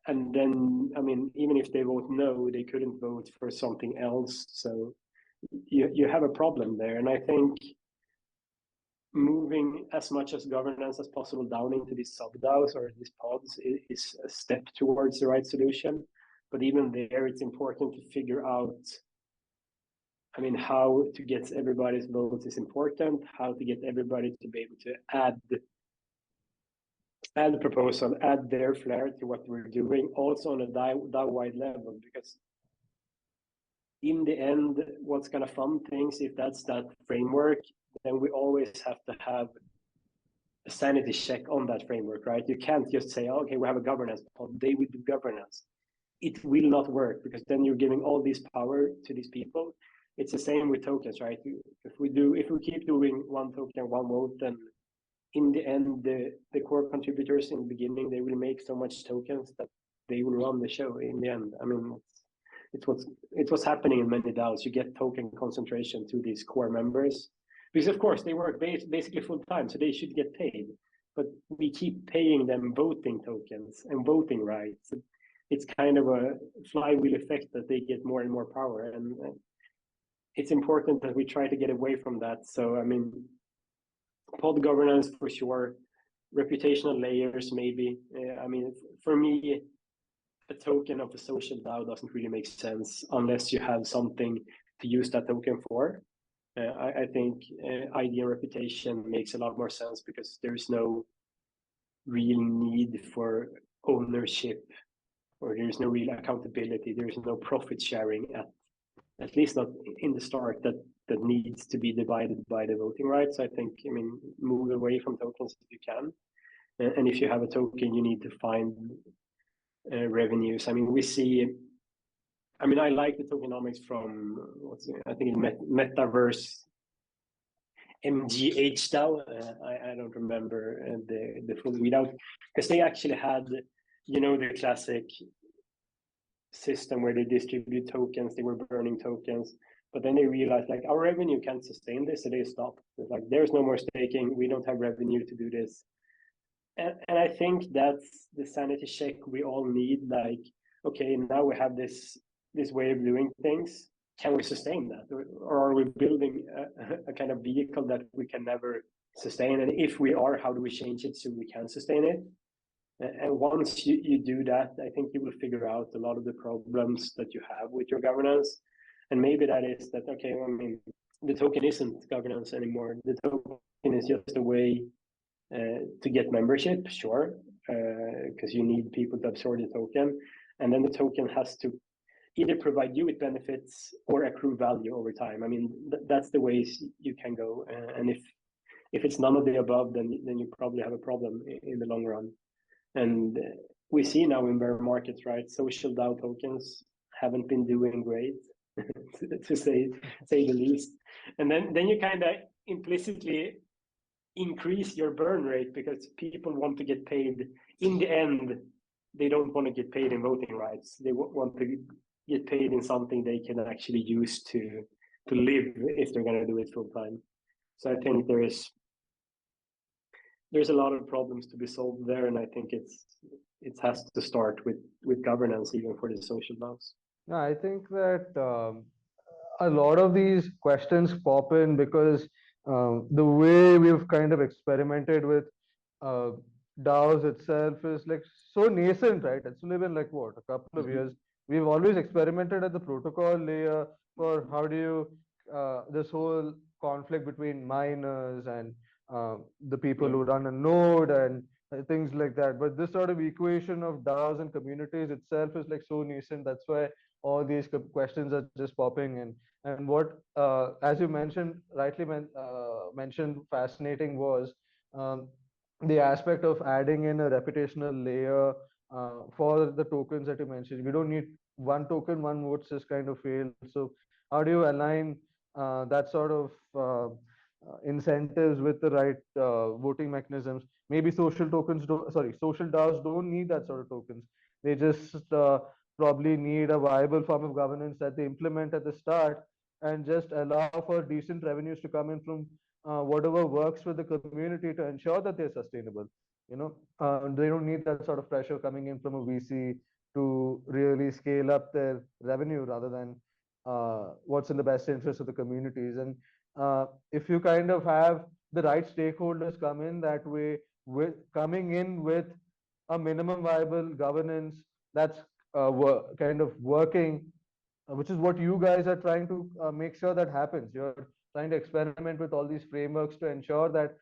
And then, even if they vote no, they couldn't vote for something else. So you have a problem there. And I think moving as much as governance as possible down into these sub-DAOs or these pods is a step towards the right solution. But even there, it's important to figure out, how to get everybody's votes is important, how to get everybody to be able to add the proposal, add their flair to what we're doing, also on a DAO-wide level, because in the end, what's going to fund things, if that's that framework, then we always have to have a sanity check on that framework, right? You can't just say, okay, we have a governance pod, they will do governance. It will not work, because then you're giving all this power to these people. It's the same with tokens, right? If we keep doing one token, one vote, then in the end, the core contributors in the beginning, they will make so much tokens that they will run the show in the end. It's what's happening in many DAOs. You get token concentration to these core members, because of course they work basically full time, so they should get paid. But we keep paying them voting tokens and voting rights. It's kind of a flywheel effect that they get more and more power, and it's important that we try to get away from that. So pod governance for sure, reputational layers maybe. For me, a token of a social DAO doesn't really make sense unless you have something to use that token for. I think ID and reputation makes a lot more sense, because there's no real need for ownership, or there's no real accountability. There's no profit sharing, at least not in the start, that needs to be divided by the voting rights. I think, move away from tokens if you can. And if you have a token, you need to find revenues. We see, I like the tokenomics from, Metaverse MGH DAO. I don't remember the full readout, because they actually had, the classic system where they distribute tokens, they were burning tokens, but then they realized, like, our revenue can't sustain this, so they stopped. It's like, there's no more staking, we don't have revenue to do this. And I think that's the sanity check we all need. Like, okay, now we have this way of doing things. Can we sustain that? Or are we building a kind of vehicle that we can never sustain? And if we are, how do we change it so we can sustain it? And once you do that, I think you will figure out a lot of the problems that you have with your governance. And maybe that is that, okay, the token isn't governance anymore. The token is just a way to get membership, sure, because you need people to absorb the token. And then the token has to either provide you with benefits or accrue value over time. I mean, that's the ways you can go. And if it's none of the above, then you probably have a problem in the long run. And we see now in bear markets, right? Social DAO tokens haven't been doing great, to say the least. And then you kind of implicitly increase your burn rate because people want to get paid. In the end, they don't want to get paid in voting rights. They want to get paid in something they can actually use to live if they're going to do it full time. So I think there's a lot of problems to be solved there, and I think it has to start with governance, even for the social DAOs. No, I think that a lot of these questions pop in because the way we've kind of experimented with uh, DAOs itself is like so nascent, right? It's only been like what, a couple of years. We've always experimented at the protocol layer for how do you this whole conflict between miners and the people who run a node and things like that. But this sort of equation of DAOs and communities itself is like so nascent. That's why all these questions are just popping in. And what, as you mentioned, rightly mentioned, fascinating was the aspect of adding in a reputational layer for the tokens that you mentioned. We don't need one token, one vote just kind of failed. So how do you align that sort of incentives with the right voting mechanisms? Maybe social tokens don't, sorry, social DAOs don't need that sort of tokens. They just probably need a viable form of governance that they implement at the start and just allow for decent revenues to come in from whatever works with the community to ensure that they're sustainable. They don't need that sort of pressure coming in from a VC to really scale up their revenue rather than what's in the best interest of the communities. And if you kind of have the right stakeholders come in that way, with coming in with a minimum viable governance that's kind of working, which is what you guys are trying to make sure that happens. You're trying to experiment with all these frameworks to ensure that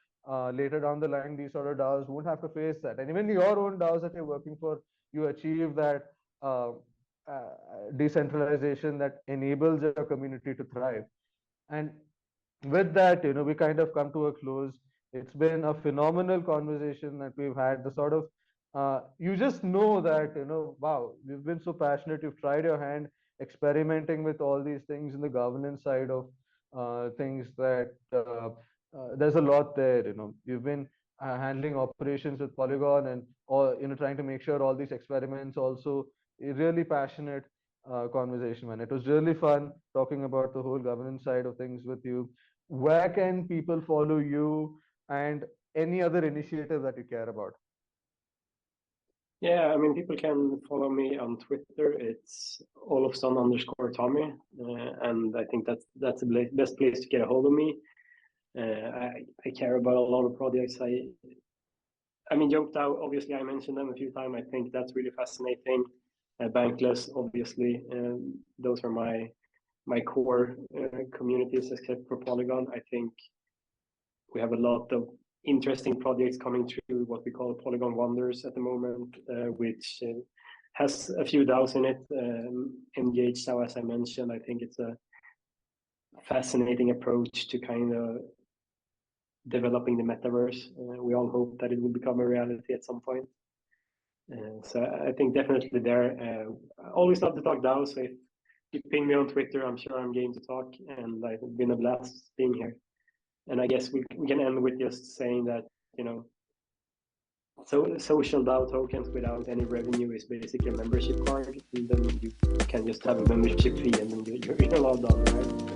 later down the line, these sort of DAOs won't have to face that. And even your own DAOs that you're working for, you achieve that decentralization that enables your community to thrive. And with that, we kind of come to a close. It's been a phenomenal conversation that we've had. The sort of you just know that, wow, you've been so passionate. You've tried your hand experimenting with all these things in the governance side of things that there's a lot there. You've been handling operations with Polygon and all, trying to make sure all these experiments also a really passionate conversation, man. It was really fun talking about the whole governance side of things with you. Where can people follow you and any other initiative that you care about? Yeah, I mean, people can follow me on Twitter. It's Olofsson_Tommy, and I think that's the best place to get a hold of me. I care about a lot of projects. I mean, joked out. Obviously, I mentioned them a few times. I think that's really fascinating. Bankless, obviously, those are my core communities, except for Polygon. I think we have a lot of interesting projects coming through what we call Polygon Wonders at the moment, which has a few DAOs in it. Engaged DAO, as I mentioned, I think it's a fascinating approach to kind of developing the metaverse. We all hope that it will become a reality at some point. So I think definitely there. Always love to talk DAOs. So if you ping me on Twitter, I'm sure I'm game to talk, and it's been a blast being here. And I guess we can end with just saying that, so social DAO tokens without any revenue is basically a membership card. And then you can just have a membership fee, and then you're all done, right?